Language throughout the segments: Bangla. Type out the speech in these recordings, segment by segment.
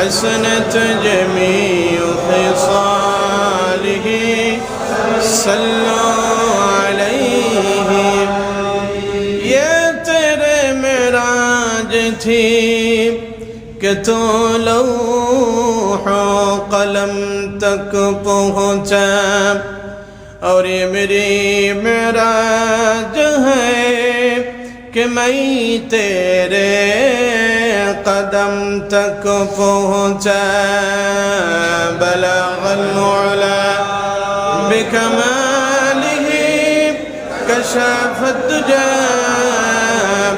حسنت جميع خصاله صلوا عليه یہ تیرے معراج تھی کہ تو لوح و قلم تک پہنچا اور یہ میری معراج ہے کہ میں تیرے قدم تک پہنچا بلغ العلا بکمالہ کشف الدجى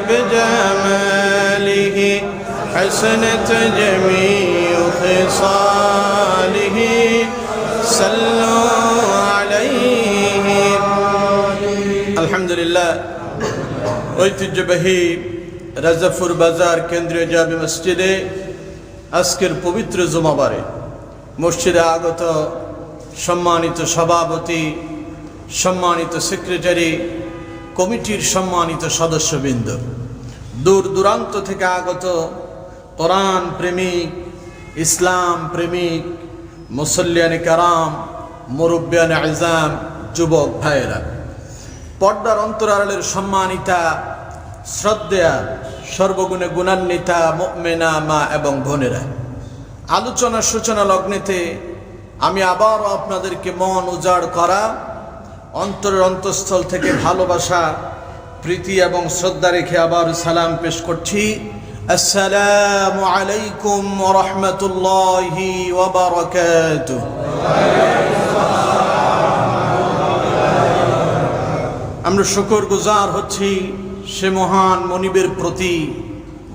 بجمالہ حسنت جميع خصاله صلوا عليه الحمدلله ঐতিহ্যবাহী রাজাপুর বাজার কেন্দ্রীয় জামে মসজিদে আজকের পবিত্র জুমাবারে মসজিদে আগত সম্মানিত সভাপতি, সম্মানিত সেক্রেটারি, কমিটির সম্মানিত সদস্যবৃন্দ, দূর দূরান্ত থেকে আগত কোরআন প্রেমিক, ইসলাম প্রেমিক, মুসল্লিয়ানে কারাম, মুরব্বিয়ানে আযম, যুবক ভাইয়েরা, পর্দার অন্তরালের সম্মানিতা, শ্রদ্ধেয়া, সর্বগুণে গুণান্বিতা মুমিনা মা এবং বোনেরা, আলোচনার সূচনা লগ্নেতে আমি আবারও আপনাদেরকে মন উজাড় করা, অন্তরের অন্তঃস্থল থেকে ভালোবাসা, প্রীতি এবং শ্রদ্ধা রেখে আবার সালাম পেশ করছি। আসসালামু আলাইকুম ওয়া রাহমাতুল্লাহি ওয়া বারাকাতুহু। আমরা শুকরগুজার হচ্ছি সে মহান মনিবের প্রতি,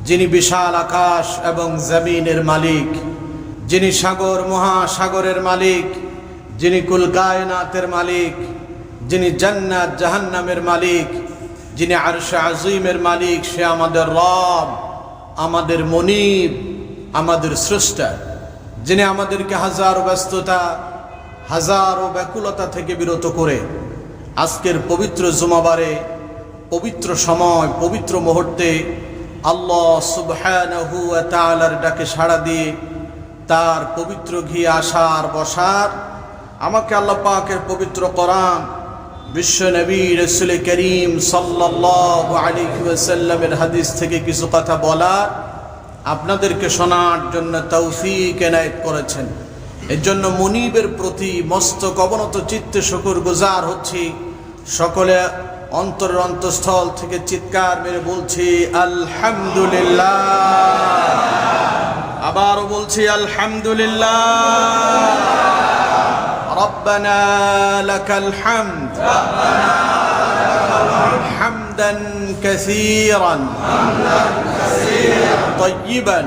যিনি বিশাল আকাশ এবং জমিনের মালিক, যিনি সাগর মহাসাগরের মালিক, যিনি কুল কায়নাতের মালিক, যিনি জান্নাত জাহান্নামের মালিক, যিনি আরশে আজিমের মালিক। সে আমাদের রব, আমাদের মনিব, আমাদের স্রষ্টা, যিনি আমাদেরকে হাজারো ব্যস্ততা, হাজারো ব্যাকুলতা থেকে বিরত করে আজকের পবিত্র জুমাবারে, পবিত্র সময়, পবিত্র মুহূর্তে আল্লাহ সুবহানাহু ওয়া তাআলার ডাকে সাড়া দিয়ে তার পবিত্র ঘি আসার বসার, আমাকে আল্লাহ পাকের পবিত্র কোরআন, বিশ্ব নবী রাসূল করিম সাল্লাল্লাহু আলাইহি ওয়াসাল্লামের হাদিস থেকে কিছু কথা বলার, আপনাদেরকে শোনার জন্য তৌফিক এনায়েত করেছেন। এর জন্য মুনিবের প্রতি মস্তক অবনত চিত্তে শুকরগুজার হচ্ছি। সকলে অন্তরের অন্তঃস্থল থেকে চিৎকার মেরে বলছি আলহামদুলিল্লাহ। আবারও বলছি আলহামদুলিল্লাহ। রব্বানা লাকাল হামদ হামদান কাসীরান طيبا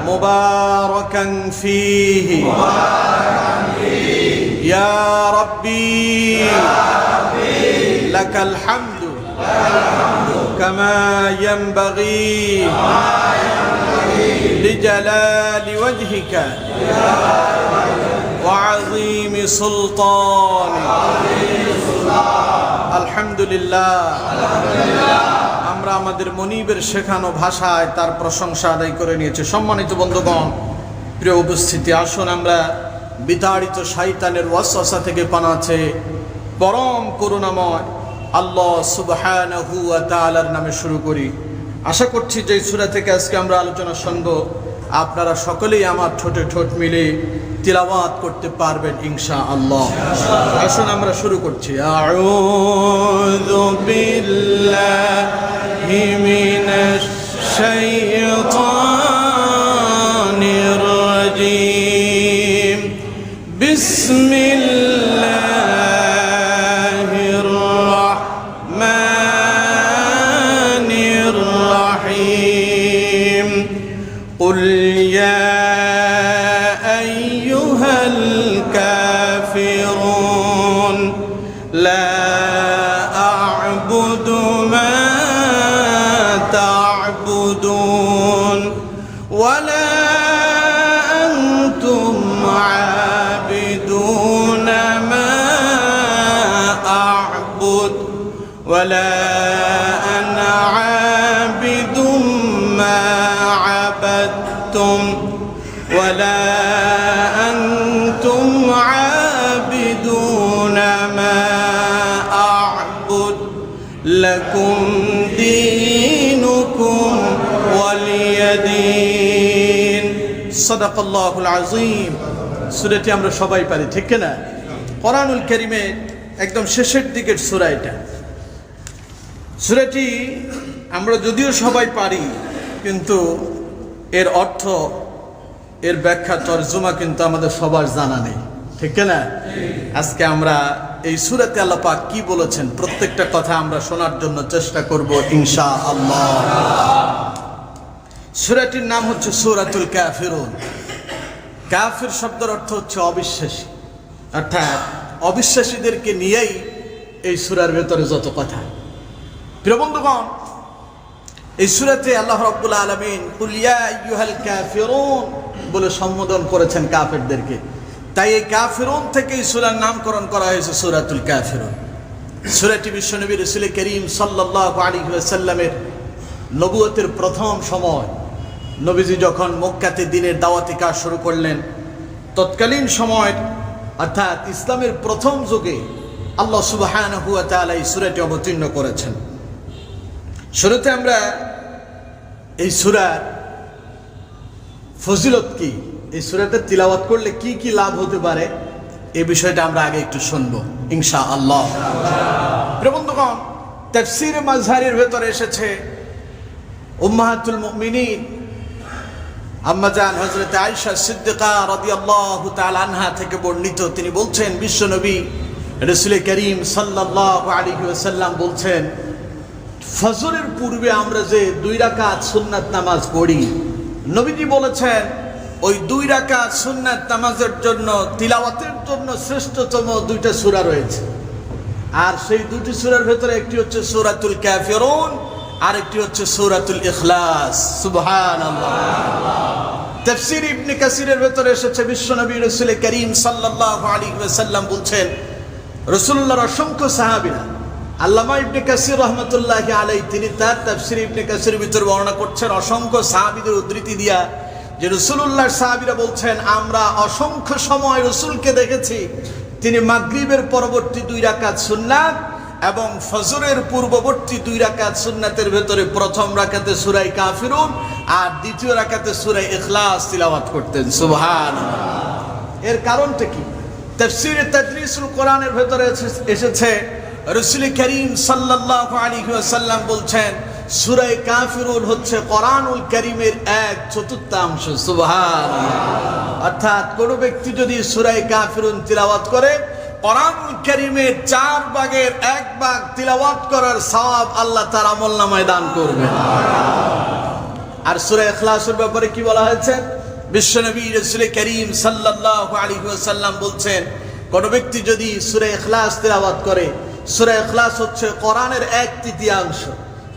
مباركا فيه يا ربي لك الحمد كما ينبغي لجلال وجهك وعظيم سلطانك الحمد لله। আমরা আমাদের মনিবের শেখানো ভাষায় তার প্রশংসা আদায় করে নিয়েছি। সম্মানিত বন্ধুগণ, প্রিয় উপস্থিতি, আসুন আমরা বিতাড়িত শয়তানের ওয়াসওয়াসা থেকে পানাছে পরম করুণাময় আল্লাহ সুবহানাহু ওয়া তাআলার নামে শুরু করি। আশা করছি যে সূরা থেকে আজকে আমরা আলোচনা শুনব, আপনারা সকলেই আমার ঠোঁটে ঠোঁট মিলে তিলাওয়াত করতে পারবেন ইনশাআল্লাহ। আসুন আমরা শুরু করছি। আউযু বিল্লাহি মিনাশ শাইতানির রাজীম। বিসমিল্লাহির রাহমানির রাহিম। কুল ইয়া الكافرون لا أعبد ما تعبدون লাকুম দীনুকুম ওয়ালিয়াদিন। সাদাকাল্লাহুল আযীম। সূরাটি আমরা সবাই পারি, ঠিক না? কোরআনুল কারীমের একদম শেষের দিকের সূরা এটা। সূরাটি আমরা যদিও সবাই পারি, কিন্তু এর অর্থ, এর ব্যাখ্যা, তরজমা কিন্তু আমাদের সবার জানা নেই, ঠিক না? আজকে আমরা এই সূরাতে আল্লাহ পাক কি বলেছেন প্রত্যেকটা কথা আমরা শোনার জন্য চেষ্টা করব ইনশাআল্লাহ। সূরাটির নাম হচ্ছে সূরাতুল কাফিরুন। কাফির শব্দের অর্থ হচ্ছে অবিশ্বাসী, অর্থাৎ অবিশ্বাসীদেরকে নিয়েই এই সূরার ভেতরে যত কথা। প্রিয় বন্ধুগণ, এই সূরাতে আল্লাহ রাব্বুল আলামিন কুল ইয়া আইয়ুহাল কাফিরুন বলে সম্বোধন করেছেন কাফেরদেরকে। তাই এই কাফিরুন থেকে এই সূরার নামকরণ করা হয়েছে সূরাতুল কাফিরুন। সূরাটি বিশ্বনবী রাসূল করিম সাল্লাল্লাহু আলাইহি ওয়াসাল্লামের নবুয়তের প্রথম সময়, নবীজি যখন মক্কাতে দ্বীনের দাওয়াতি কাজ শুরু করলেন, তৎকালীন সময় অর্থাৎ ইসলামের প্রথম যুগে আল্লাহ সুবহানাহু ওয়া তাআলা এই সূরাটি অবতীর্ণ করেছেন। শুরুতে আমরা এই সূরার ফজিলত কি, এই সূরাটা তিলাওয়াত করলে কি কি লাভ হতে পারে, এই বিষয়টা আমরা আগে একটু শুনবো ইনশাআল্লাহ। প্রিয় বন্ধুগণ, তাফসীরে মাযহারের ভেতরে এসেছে উম্মাহাতুল মুমিনিন আম্মা জান হযরত আয়েশা সিদ্দিকা রাদিয়াল্লাহু তাআলা আনহা থেকে বর্ণিত, তিনি বলছেন বিশ্বনবী রাসূল করিম সাল্লাল্লাহু আলাইহি ওয়াসাল্লাম বলছেন, ফজরের পূর্বে আমরা যে 2 রাকাত সুন্নাত নামাজ পড়ি, নবীজি বলেছেন ওই 2 রাকাত সুন্নাত নামাজের জন্য, তিলাওয়াতের জন্য শ্রেষ্ঠতম 2টা সূরা রয়েছে। আর সেই 2টি সূরার ভেতরে একটি হচ্ছে সূরাতুল কাফিরুন, আর একটি হচ্ছে সূরাতুল ইখলাস। সুবহানাল্লাহ। তাফসীর ইবনে কাসিরের ভেতরে এসেছে বিশ্বনবী রাসূল করিম সাল্লাল্লাহু আলাইহি ওয়াসাল্লাম বলছেন, রাসূলুল্লাহর অসংখ্য সাহাবীরা, আল্লামা ইবনে কাসির রহমাতুল্লাহি আলাইহি তিনি তার তাফসীর ইবনে কাসিরের ভিতর বর্ণনা করছেন অসংখ্য সাহাবীদের উদ্ধৃতি দিয়া, যে রাসূলুল্লাহর সাহাবীরা বলছেন, আমরা অসংখ্য সময় রাসূলকে দেখেছি তিনি মাগরিবের পরবর্তী 2 রাকাত সুন্নাত এবং ফজরের পূর্ববর্তী 2 রাকাত সুন্নাতের ভেতরে প্রথম রাকাতে সূরা কাফিরুন আর দ্বিতীয় রাকাতে সূরা ইখলাস তিলাওয়াত করতেন। সুবহানাল্লাহ। এর কারণটা কি? তাফসীরে তাদরিসুল কোরআনের ভেতরে এসেছে, রাসূল করিম সাল্লাল্লাহু আলাইহি ওয়াসাল্লাম বলছেন, সূরা কাফিরুন হচ্ছে কোরআনুল কারীমের 1/4 সুবহানাল্লাহ। অর্থাৎ কোন ব্যক্তি যদি সূরা কাফিরুন তিলাওয়াত করে, কোরআনুল কারীমের 4 ভাগের 1 ভাগ তিলাওয়াত করার সওয়াব আল্লাহ তার আমলনামায় দান করবেন। আর সূরা ইখলাসের ব্যাপারে কি বলা হয়েছে? বিশ্বনবী রাসূল করিম সাল্লাল্লাহু আলাইহি ওয়াসাল্লাম বলছেন, কোন ব্যক্তি যদি সূরা ইখলাস তিলাওয়াত করে, সূরা ইখলাস হচ্ছে কোরআনের 1/3,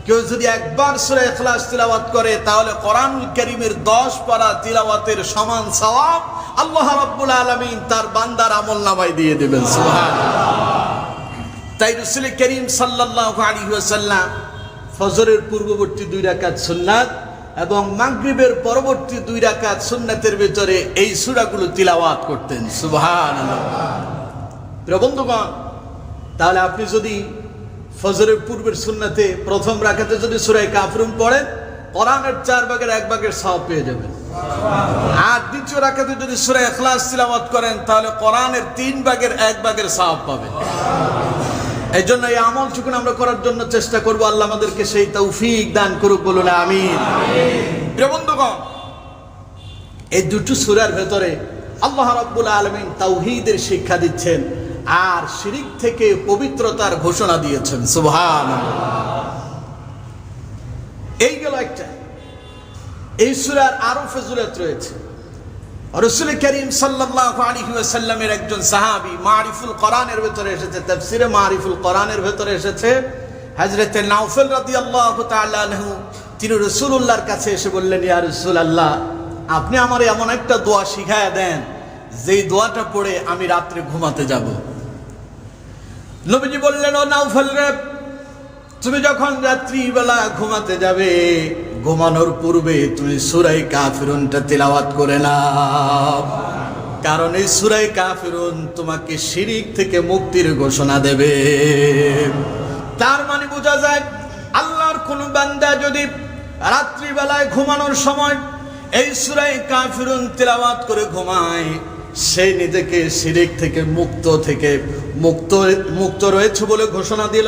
কেউ যদি একবার সূরা ইখলাস তিলাওয়াত করে তাহলে কোরআনুল কারীমের 10 পারা তিলাওয়াতের সমান সওয়াব আল্লাহ রাব্বুল আলামিন তার বান্দার আমলনামায় দিয়ে দেবেন। সুবহানাল্লাহ। তাই রাসূল করিম সাল্লাল্লাহু আলাইহি ওয়াসাল্লাম ফজরের পূর্ববর্তী 2 রাকাত সুন্নাত এবং মাগরিবের পরবর্তী 2 রাকাত সুন্নাতের ভিতরে এই সূরাগুলো তিলাওয়াত করতেন। সুবহানাল্লাহ। প্রিয় বন্ধুগণ, তাহলে আপনি যদি ফজরের পূর্বের সুন্নাতে প্রথম রাকাতে যদি সূরা কাফিরুন পড়েন, কোরআনের 4 ভাগের 1 ভাগের সওয়াব পেয়ে যাবেন। আর দ্বিতীয় রাকাতে যদি সূরা ইখলাস তিলাওয়াত করেন তাহলে কোরআনের 3 ভাগের 1 ভাগের সওয়াব পাবেন। এই জন্য এই আমলটুকু আমরা করার জন্য চেষ্টা করব। আল্লাহ আমাদেরকে সেই তৌফিক দান করুক, বলুন আমিন। প্রিয় বন্ধুগণ, এই 2টি সূরার ভেতরে আল্লাহ রাব্বুল আলামিন তাওহীদের শিক্ষা দিচ্ছেন আর শিরিক থেকে পবিত্রতার ঘোষণা দিয়েছেন। সুবহানাল্লাহ। এই গেল একটা। এই সূরার আরো ফজিলত রয়েছে। রাসূল করিম সাল্লাল্লাহু আলাইহি ওয়াসাল্লামের একজন সাহাবী, মারিফুল কোরআনের ভেতরে এসেছে, তাফসীরে মারিফুল কোরআনের ভেতরে এসেছে, হযরত নাওফল রাদিয়াল্লাহু তাআলা আনহু তিনি রাসূলুল্লাহর কাছে এসে বললেন, ইয়া রাসূলুল্লাহ, আপনি আমারে এমন একটা দোয়া শিখায়া দেন যেই দোয়াটা পড়ে আমি রাতে ঘুমাতে যাব। নবীজি বললেন, ও নাওফল রে, তুমি যখন রাত্রিবেলা ঘুমাতে যাবে, ঘুমানোর পূর্বে তুমি সূরা কাফিরুনটা তিলাওয়াত করে নাও, কারণ এই সূরা কাফিরুন তোমাকে শিরিক থেকে মুক্তির ঘোষণা দেবে। তার মানে বোঝা যায় আল্লাহর কোন বান্দা যদি রাত্রিবেলায় ঘুমানোর সময় এই সূরা কাফিরুন তেলাওয়াত করে ঘুমায়, সে নিজেকে শিরক থেকে মুক্ত রয়েছে বলে ঘোষণা দিল।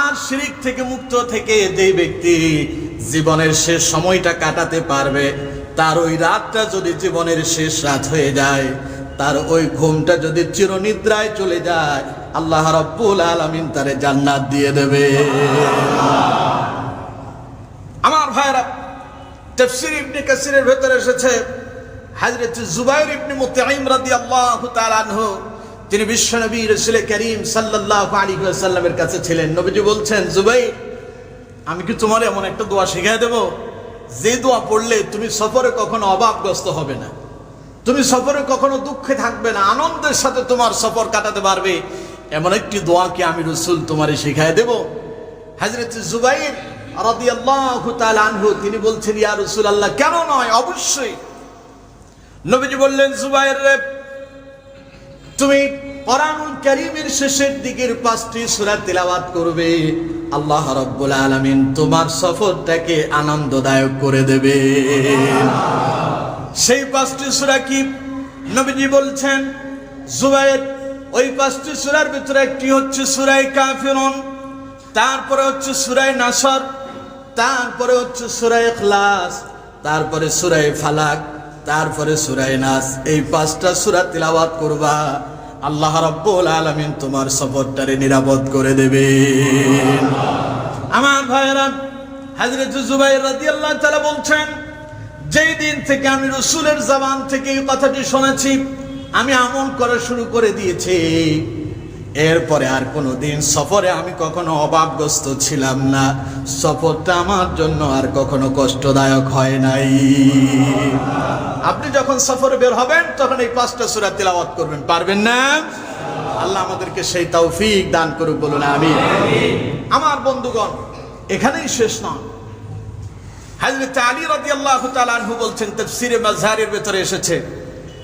আর শিরক থেকে মুক্ত থেকে যে ব্যক্তি জীবনের শেষ সময়টা কাটাতে পারবে, তার ওই রাতটা যদি জীবনের শেষ রাত হয়ে যায়, তার ওই ঘুমটা যদি চিরনিদ্রায় চলে যায়, আল্লাহ রাব্বুল আলামিন তারে জান্নাত দিয়ে দেবে। আমার ভাইরা, তাফসীর ইবনে কাসিরের ভেতরে এসেছে হযরত জুবাইর ইবনে মুতঈম রাদিয়াল্লাহু তাআলা আনহু, তিনি বিশ্বনবী রাসূল করিম সাল্লাল্লাহু আলাইহি ওয়াসাল্লামের কাছে ছিলেন। নবীজি বলছেন, জুবাইর, আমি কি তোমার এমন একটা দোয়া শিখিয়ে দেব যে দোয়া পড়লে তুমি সফরে কখনো অভাবগ্রস্ত হবে না, তুমি সফরে কখনো দুঃখে থাকবে না, আনন্দের সাথে তোমার সফর কাটাতে পারবে। এমন একটি দোয়া কি আমি রাসূল তোমারে শিখিয়ে দেব? হযরত জুবাইর রাদিয়াল্লাহু তাআলা আনহু তিনি বলছেন, ইয়া রাসূলুল্লাহ, কেন নয়, অবশ্যই। নবীজি বললেন, জুবাইর রে, তুমি কোরআনুল কারীমের শেষের দিকের 5টি সূরা তেলাওয়াত করবে, আল্লাহ রাব্বুল আলামিন তোমার সফরটাকে আনন্দদায়ক করে দেবে। সেই 5টি সূরা কি? নবীজি বলছেন, জুবাইর, ওই 5টি সূরার ভিতরে একটি হচ্ছে সূরা কাফিরুন, তারপরে হচ্ছে সূরা নাসর, তারপরে হচ্ছে সূরা ইখলাস, তারপরে সূরা ফালাক, তারপরে সূরা নাস। এই 5টা সূরা তিলাওয়াত করবা, আল্লাহ রাব্বুল আলামিন তোমার সফরটারে নিরাপদ করে দেবে। আমার ভাইরা, হযরত জুবাইর রাদিয়াল্লাহু তাআলা বলছেন, যেই দিন থেকে আমি রাসূলের জবান থেকে এই কথাটি শুনেছি, আমি আমল করা শুরু করে দিয়েছি। এরপরে আর কোনো দিন সফরে আমি কখনো অভাবগ্রস্ত ছিলাম না, সফরটা আমার জন্য আর কখনো কষ্টদায়ক হয় নাই। আপনি যখন সফরে বের হবেন তখন এই 5টা সূরা তিলাওয়াত করবেন, পারবেন না? আল্লাহ আমাদেরকে সেই তৌফিক দান করুক, বলুন আমিন। আমার বন্ধুগণ, এখানেই শেষ নয়। হযরত আলী রাদিয়াল্লাহু তাআলা আনহু বলছেন, তাফসীরে মাযহারের ভিতরে এসেছে,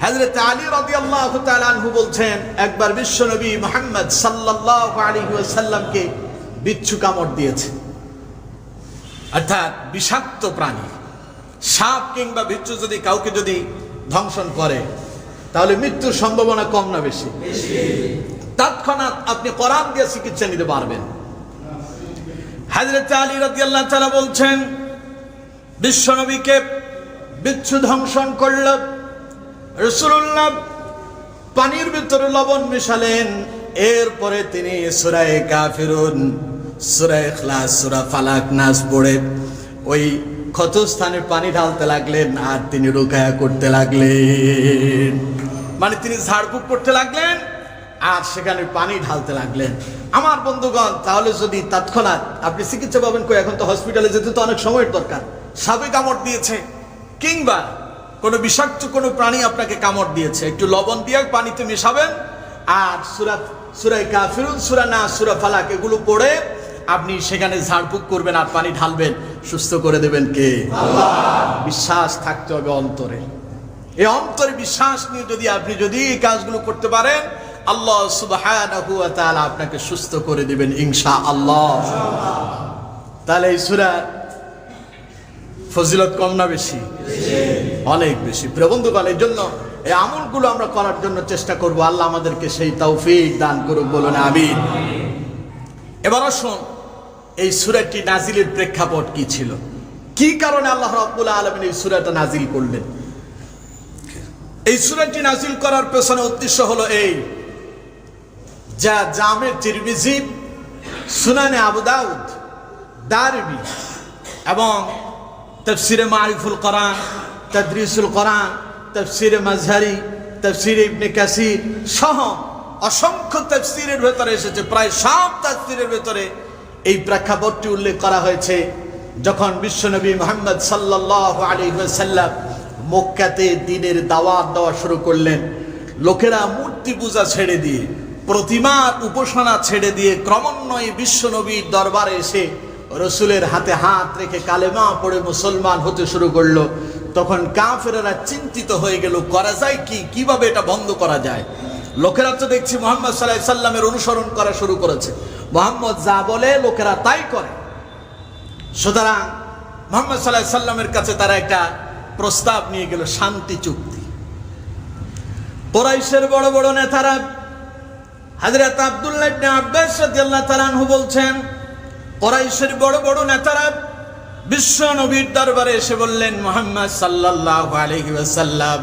হযরত আলী রাদিয়াল্লাহু তাআলা আনহু বলছেন, একবার বিশ্বনবী মুহাম্মদ সাল্লাল্লাহু আলাইহি ওয়াসাল্লামকে বিচ্ছু কামড় দিয়েছে। অর্থাৎ বিষাক্ত প্রাণী, সাপ কিংবা বিচ্ছু যদি কাউকে যদি ধ্বংসন করে, তাহলে মৃত্যুর সম্ভাবনা কম না বেশি? তৎক্ষণাৎ আপনি কোরআন দিয়ে চিকিৎসা নিতে পারবেন। হযরত আলী রাদিয়াল্লাহু তাআলা বলছেন, বিশ্বনবীকে বিচ্ছু ধ্বংসন করল, রাসূলুল্লাহ পানির ভিতরে লবণ মিশালেন, এরপরে তিনি সূরা কাফিরুন, সূরা ইখলাস, সূরা ফালাক, নাস পড়ে ওই ক্ষতস্থানে পানি ঢালতে লাগলেন, আর তিনি রুকায়া করতে লাগলেন। মানে তিনি ঝাড়ফুঁক করতে লাগলেন আর সেখানে পানি ঢালতে লাগলেন। আমার বন্ধুগণ, তাহলে যদি তৎক্ষণাৎ আপনি চিকিৎসা পাবেন কই? এখন তো হসপিটালে যেতে তো অনেক সময়ের দরকার। সাপে কামড় দিয়েছে কিংবা কোনো বিষাক্ত কোনো প্রাণী আপনাকে কামড় দিয়েছে, একটু লবণ দিয়ে পানিতে মেশাবেন আর সূরা কাফিরুন, সূরা নাস, সূরা ফালাক এগুলো পড়ে আপনি সেখানে ঝাড়ফুঁক করবেন আর পানি ঢালবেন, সুস্থ করে দেবেন কে? আল্লাহ। বিশ্বাস থাকতে হবে অন্তরে। এই অন্তরে বিশ্বাস নিয়ে যদি এই কাজগুলো করতে পারেন, আল্লাহ সুবহানাহু ওয়া তাআলা আপনাকে সুস্থ করে দিবেন ইনশাআল্লাহ। তাহলে এই সূরার ফজিলত কম না বেশি? অনেক বেশি। প্রিয় বন্ধুগণ, এই জন্য এই আমলগুলো আমরা করার জন্য চেষ্টা করব। আল্লাহ আমাদেরকে সেই তৌফিক দান করুক, বলুন আমিন। এবার আসুন, এই সূরাটি নাজিলের প্রেক্ষাপট কি ছিল, কি কারণে আল্লাহ রাব্বুল আলামিন এই সূরাটা নাজিল করলেন। এই সূরাটি নাজিল করার পেছনে উদ্দেশ্য হলো এই, যা জামে তিরমিজি, সুনানে আবু দাউদ, দারমি এবং তাফসীরে মারিফুল কোরআন, তাদরিসুল কোরআন, তাফসীরে মাযহারি, তাফসীরে ইবনে কাসির সহ অসংখ্য তাফসীরের ভেতরে এসেছে। প্রায় সব তাফসীরের ভেতরে এই প্রেক্ষাপটটি উল্লেখ করা হয়েছে। যখন বিশ্বনবী মুহাম্মদ সাল্লাল্লাহু আলাইহি ওয়াসাল্লাম মক্কাতে দ্বীনের দাওয়াত দেওয়া শুরু করলেন, লোকেরা মূর্তি পূজা ছেড়ে দিয়ে, প্রতিমার উপাসনা ছেড়ে দিয়ে ক্রমান্বয়ে বিশ্বনবীর দরবারে এসে রাসূলের হাতে হাত রেখে কালেমা পড়ে মুসলমান হতে শুরু করলো। তখন কাফেরেরা চিন্তিত হয়ে গেল, করা যায় কি, কিভাবে এটা বন্ধ করা যায়। লোকেরা তো দেখছি মুহাম্মদ সাল্লাল্লাহু আলাইহি সাল্লামের অনুসরণ করা শুরু করেছে, মুহাম্মদ যা বলে লোকেরা তাই করে। সুতরাং মুহাম্মদ সাল্লাল্লাহু আলাইহি সাল্লামের কাছে তারা একটা প্রস্তাব নিয়ে গেল, শান্তি চুক্তি। কুরাইশের বড় বড় নেতারা হযরত আব্দুল্লাহ ইবনে আব্বাস রাদিয়াল্লাহু তাআলা আনহু বলছেন, কুরাইশের বড় বড় নেতারা বিশ্ব নবীর দরবারে এসে বললেন, মুহাম্মদ সাল্লাল্লাহু আলাইহি ওয়াসাল্লাম,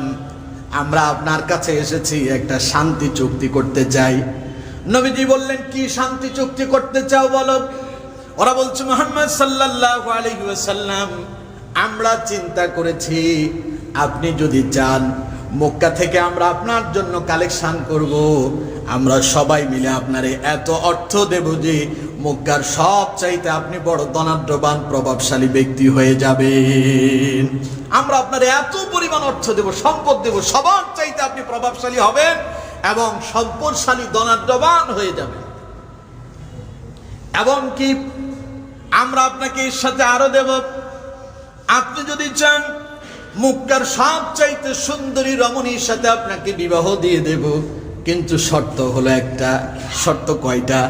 আমরা আপনার কাছে এসেছি, একটা শান্তি চুক্তি করতে চাই। নবীজি বললেন, কি শান্তি চুক্তি করতে চাও বলো? ওরা বলছে, মুহাম্মদ সাল্লাল্লাহু আলাইহি ওয়াসাল্লাম, আমরা চিন্তা করেছি আপনি যদি চান মক্কা থেকে আমরা আপনার জন্য কালেকশন করব, আমরা সবাই মিলে আপনারে এত অর্থ দেব যে মক্কার সব চাইতে আপনি বড় ধনাঢ্যবান প্রভাবশালী ব্যক্তি হয়ে যাবেন। আমরা আপনার এত পরিমাণ অর্থ দেব, সম্পদ দেব, সবার চাইতে আপনি প্রভাবশালী হবেন এবং সম্পদশালী ধনাঢ্যবান হয়ে যাবেন। এবং কি আমরা আপনাকে এর সাথে আরো দেব, আপনি যদি চান মক্কার সব চাইতে সুন্দরী রমণীর সাথে আপনাকে বিবাহ দিয়ে দেব, কিন্তু শর্ত হলো একটা। শর্ত কয়টা?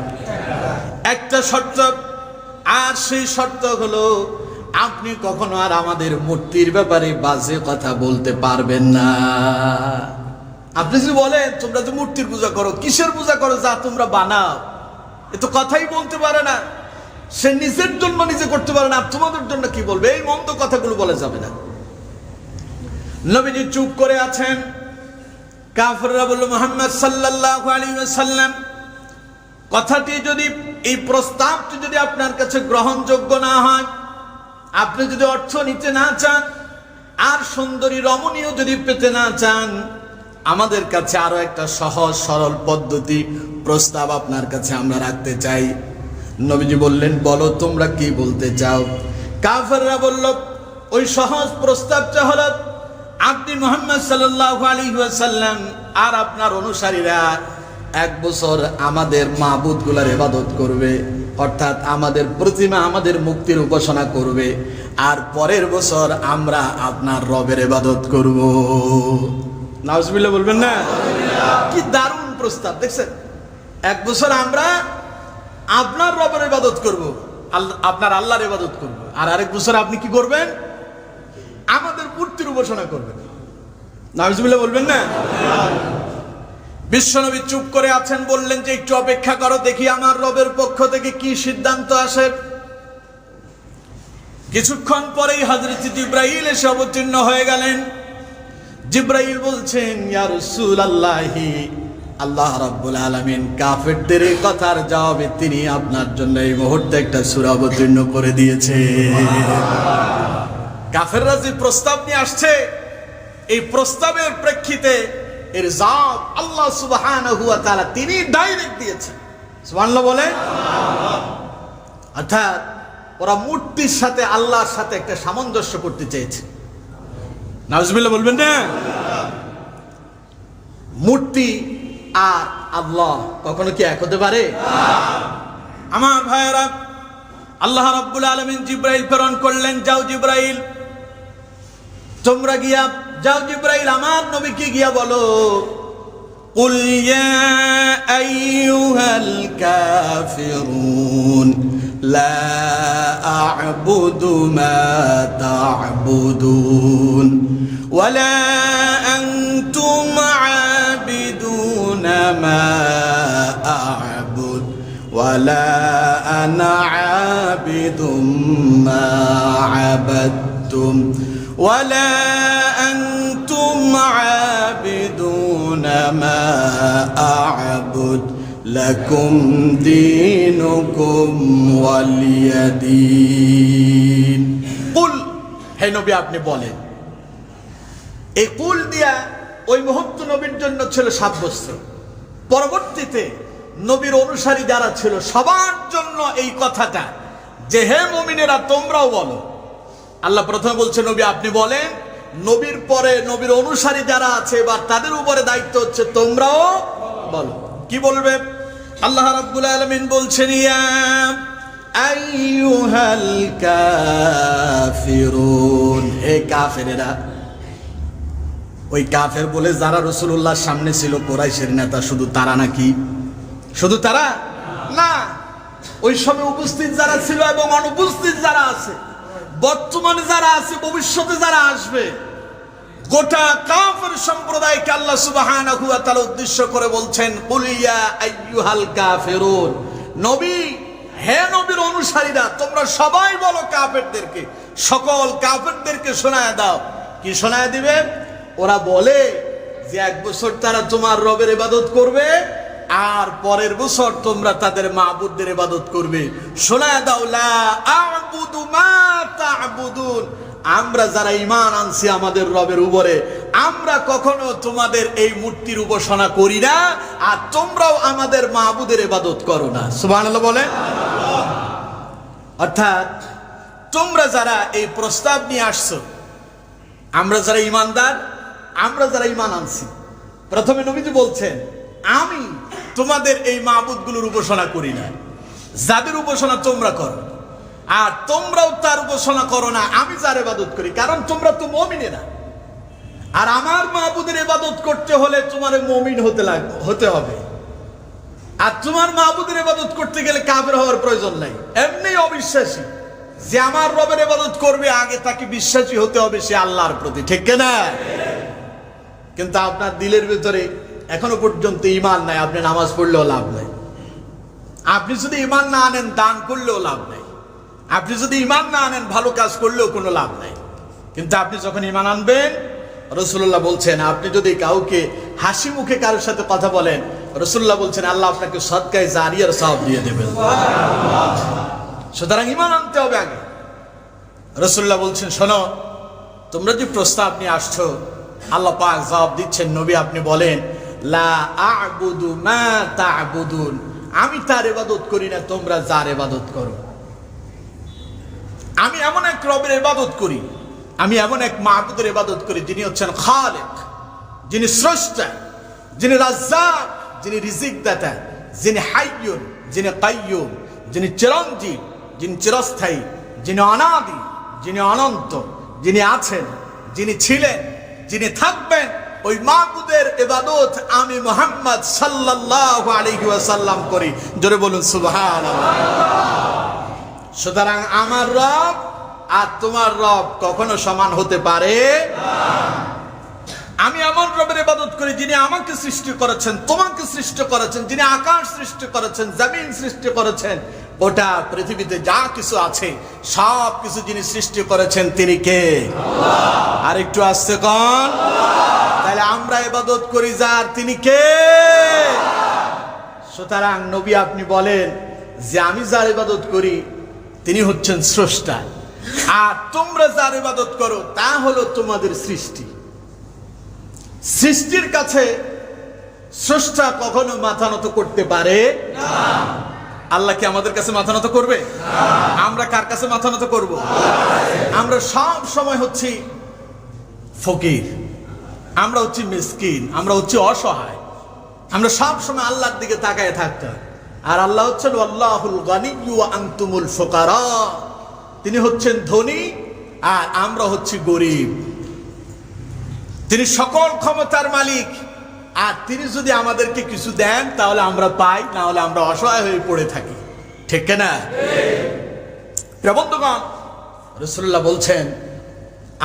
একটা শর্ত। আর সেই শর্ত হলো আপনি কখনো আর আমাদের মূর্তির ব্যাপারে বাজে কথা বলতে পারবেন না। আপনি যদি বলেন তোমরা যে মূর্তির পূজা করো, কিসের পূজা করো যা তোমরা বানাও, এ তো কথাই বলতে পারে না, সে নিজের জন্য নিজে করতে পারে না, তোমাদের জন্য কি বলবে? এই মন্দ কথাগুলো বলা যাবে না। নবীজি চুপ করে আছেন। কাফেররা বলল, মুহাম্মদ সাল্লাল্লাহু আলাইহি ওয়াসাল্লাম, কথাটি যদি, এই প্রস্তাবটি যদি আপনার কাছে গ্রহণযোগ্য না হয়, আপনি যদি অর্থ নিতে না চান আর সুন্দরী রমণীও যদি পেতে না চান, আমাদের কাছে আরো একটা সহজ সরল পদ্ধতি প্রস্তাব আপনার কাছে আমরা রাখতে চাই। নবীজি বললেন, বলো তোমরা কি বলতে চাও? কাফেররা বলল, ওই সহজ প্রস্তাবটা হলো আপনি মুহাম্মদ সাল্লাল্লাহু আলাইহি ওয়াসাল্লাম আর আপনার অনুসারীরা 1 বছর আমাদের মাবুদগুলোর ইবাদত করবে, অর্থাৎ আমাদের প্রতিমা, আমাদের মুক্তির উপাসনা করবে, আর পরের বছর আমরা আপনার রবের ইবাদত করব। নাউজুবিল্লাহ বলবেন না? কি দারুণ প্রস্তাব দেখছেন। 1 বছর আমরা আপনার রবের ইবাদত করব, আপনার আল্লাহর ইবাদত করব, আর আরেক বছর আপনি কি করবেন? আমাদের মূর্তির উপাসনা করবেন। নাউজুবিল্লাহ বলবেন না? বিশ্বনবী চুপ করে আছেন, বললেন যে একটু অপেক্ষা করো, দেখি আমার রবের পক্ষ থেকে কি সিদ্ধান্ত আসে। কিছুক্ষণ পরেই হযরত জিবরাইল এসে অবতীর্ণ হয়ে গেলেন। জিবরাইল বলছেন, ইয়া রাসূলুল্লাহি, আল্লাহ রাব্বুল আলামিন কাফেরদের এই কথার জবাবে তিনি আপনার জন্য এই মুহূর্তে একটা সূরা অবতীর্ণ করে দিয়েছে। কাফেররা যে প্রস্তাব নিয়ে আসছে, এই প্রস্তাবের প্রেক্ষিতে এর জবাব আল্লাহ সুবহানাহু ওয়া তাআলা তিনি ডাইরেক্ট দিয়েছেন। সুবহানাল্লাহ বলে। অর্থাৎ ওরা মূর্তির সাথে আল্লাহর সাথে একটা সামঞ্জস্য করতে চেয়েছে। নাউজুবিল্লাহ বলবেন না? মূর্তি আর আল্লাহ কখনো কি এক হতে পারে? আমার ভাইয়েরা, আল্লাহ রাব্বুল আলামিন জিবরাইল প্রেরণ করলেন, যাও জিবরাইল, তোমরা গিয়া, যাও জিবরাইল আমার নবীকে গিয়া বলো, কুল ইয়া আইয়ুহাল কাফিরুন লা আ'বুদু মা তা'বুদুন ওয়ালা আনতুম আবিদুনা মা আ'বুদ ওয়ালা আনা আবিদুম মা আবাদতুম ওয়ালা আনতুম আবিদুনা মা আ'বুদ লাকুম দীনুকুম ওয়ালিয়াদিন। কুল, হে নবী আপনি বলেন। এই কুল দিয়া ওই মুহূর্ত নবীর জন্য ছিল সাব্যস্ত। পরবর্তীতে নবীর অনুসারী যারা ছিল সবার জন্য এই কথাটা যে হে মুমিনেরা তোমরাও বলো। আল্লাহ প্রথমে বলছে নবী আপনি বলেন, নবীর পরে নবীর অনুসারী যারা আছে এবার তাদের উপরে দায়িত্ব হচ্ছে তোমরাও বলো। কি বলবে? আল্লাহ রাব্বুল আলামিন বলছেন, ইয়া আইয়ুহাল কাফিরুন, হে কাফেরেরা। ওই কাফের বলে যারা রাসূলুল্লাহর সামনে ছিল কুরাইশের নেতা, শুধু তারা নাকি? শুধু তারা না, ওই সময় উপস্থিত যারা ছিল এবং অনুপস্থিত যারা আছে, বর্তমানে যারা আছে, ভবিষ্যতে যারা আসবে, গোটা কাফের সম্প্রদায়কে আল্লাহ সুবহানাহু ওয়া তাআলা উদ্দেশ্য করে বলছেন, কুল ইয়া আইয়ুহাল কাফিরুন, নবী, হে নবীর অনুসারীরা, তোমরা সবাই বলো কাফেরদেরকে, সকল কাফেরদেরকে শোনায় দাও। কি শোনায় দিবে? ওরা বলে যে এক বছর তারা তোমার রবের ইবাদত করবে, আর পরের বছর তোমরা তাদের মাবুদদের ইবাদত করবে। শোনায় দাও, লা আ'বুদু মা তা'বুদুন, আমরা যারা ঈমান আনছি আমাদের রবের উপরে, আমরা কখনো তোমাদের এই মূর্তির উপাসনা করি না, আর তোমরাও আমাদের মাবুদের ইবাদত করো না। সুবহানাল্লাহ বলেন। অর্থাৎ তোমরা যারা এই প্রস্তাব নিয়ে আসছো, আমরা যারা ঈমানদার, আমরা যারা ঈমান আনছি, প্রথমে নবীজি বলছেন, আমি তোমাদের এই মাবুদগুলোর উপাসনা করি না, যাদের উপাসনা তোমরা করো, আর তোমরাও তার উপাসনা করো না, আমি যার ইবাদত করি, কারণ তোমরা তো মুমিন না। আর আমার মাবুদের ইবাদত করতে হলে তোমার মুমিন হতে হবে, আর তোমার মাবুদের ইবাদত করতে গেলে কাফের হওয়ার প্রয়োজন নাই। এমনি অবিশ্বাসী যে আমার রবের ইবাদত করবে, আগে তাকে বিশ্বাসী হতে হবে সে আল্লাহর প্রতি, ঠিক না? কিন্তু আপনার দিলের ভিতরে এখনো পর্যন্ত ঈমান নাই, আপনি নামাজ পড়লেও লাভ নাই, আপনি যদি ঈমান না আনেন দান করলেও লাভ নাই, আপনি যদি ঈমান না আনেন ভালো কাজ করলেও কোনো লাভ নাই। কিন্তু আপনি যখন ঈমান আনবেন, রাসূলুল্লাহ বলছেন, আপনি যদি কাউকে হাসি মুখে কারোর সাথে কথা বলেন, রাসূলুল্লাহ বলছেন আল্লাহ আপনাকে সদকায়ে জারিয়ার সওয়াব দিয়ে দেবেন। সুতরাং ঈমান আনতে হবে আগে। রাসূলুল্লাহ বলছেন, শোনো, তোমরা যে প্রস্তাব নিয়ে আসছো, আল্লাহ পাক জবাব দিচ্ছেন, নবী আপনি বলেন, লা আ'বুদু মা তা'বুদুন, আমি তার ইবাদত করি না, তোমরা যার ইবাদত করো। আমি এমন এক রবের ইবাদত করি, আমি এমন এক মাবুদের ইবাদত করি যিনি হচ্ছেন খালিক, যিনি স্রষ্টা, যিনি রাজ্জাক, যিনি রিজিক দাতা, যিনি হাইয়ুন, যিনি কাইয়ুম, যিনি চিরঞ্জীব, যিনি চিরস্থায়ী, যিনি অনাদি, যিনি অনন্ত, যিনি আছেন, যিনি ছিলেন, যিনি থাকবেন, ওই মাবুদের ইবাদত আমি মুহাম্মদ সাল্লাল্লাহু আলাইহি ওয়াসাল্লাম করি। জোরে বলুন সুবহানাল্লাহ। সুতরাং আমার রব আর তোমার রব কখনো সমান হতে পারে না। আমি এমন রবের ইবাদত করি যিনি আমাকে সৃষ্টি করেছেন, তোমাকে সৃষ্টি করেছেন, যিনি আকাশ সৃষ্টি করেছেন, জমিন সৃষ্টি করেছেন, গোটা পৃথিবীতে যা কিছু আছে সব কিছু যিনি সৃষ্টি করেছেন তিনি কে? আল্লাহ। আর একটু আসছে কোন? তাহলে আমরা ইবাদত করি যার, তিনি কে? সুতরাং নবী আপনি বলেন যে আমি যার ইবাদত করি তিনি হচ্ছেন স্রষ্টা, আর তোমরা যার ইবাদত করো তা হলো তোমাদের সৃষ্টি। সৃষ্টির কাছে স্রষ্টা কখনো মাথা নত করতে পারে না। আল্লাহ কি আমাদের কাছে মাথা নত করবে? আমরা কার কাছে মাথা নত করব? আমরা সব সময় হচ্ছি ফকির, আমরা হচ্ছি মিসকিন, আমরা হচ্ছি অসহায়, আমরা সব সময় আল্লাহর দিকে তাকায় থাকতে। আর আল্লাহ হচ্ছেন আল্লাহুল গানিয়্যু ওয়া আনতুমুল ফুকারা, তিনি হচ্ছেন ধনী আর আমরা হচ্ছি গরিব। তিনি সকল ক্ষমতার মালিক, আর তিনি যদি আমাদেরকে কিছু দেন তাহলে আমরা পাই, না হলে আমরা অসহায় হয়ে পড়ে থাকি, ঠিক না? বন্ধুগণ, রাসূলুল্লাহ বলছেন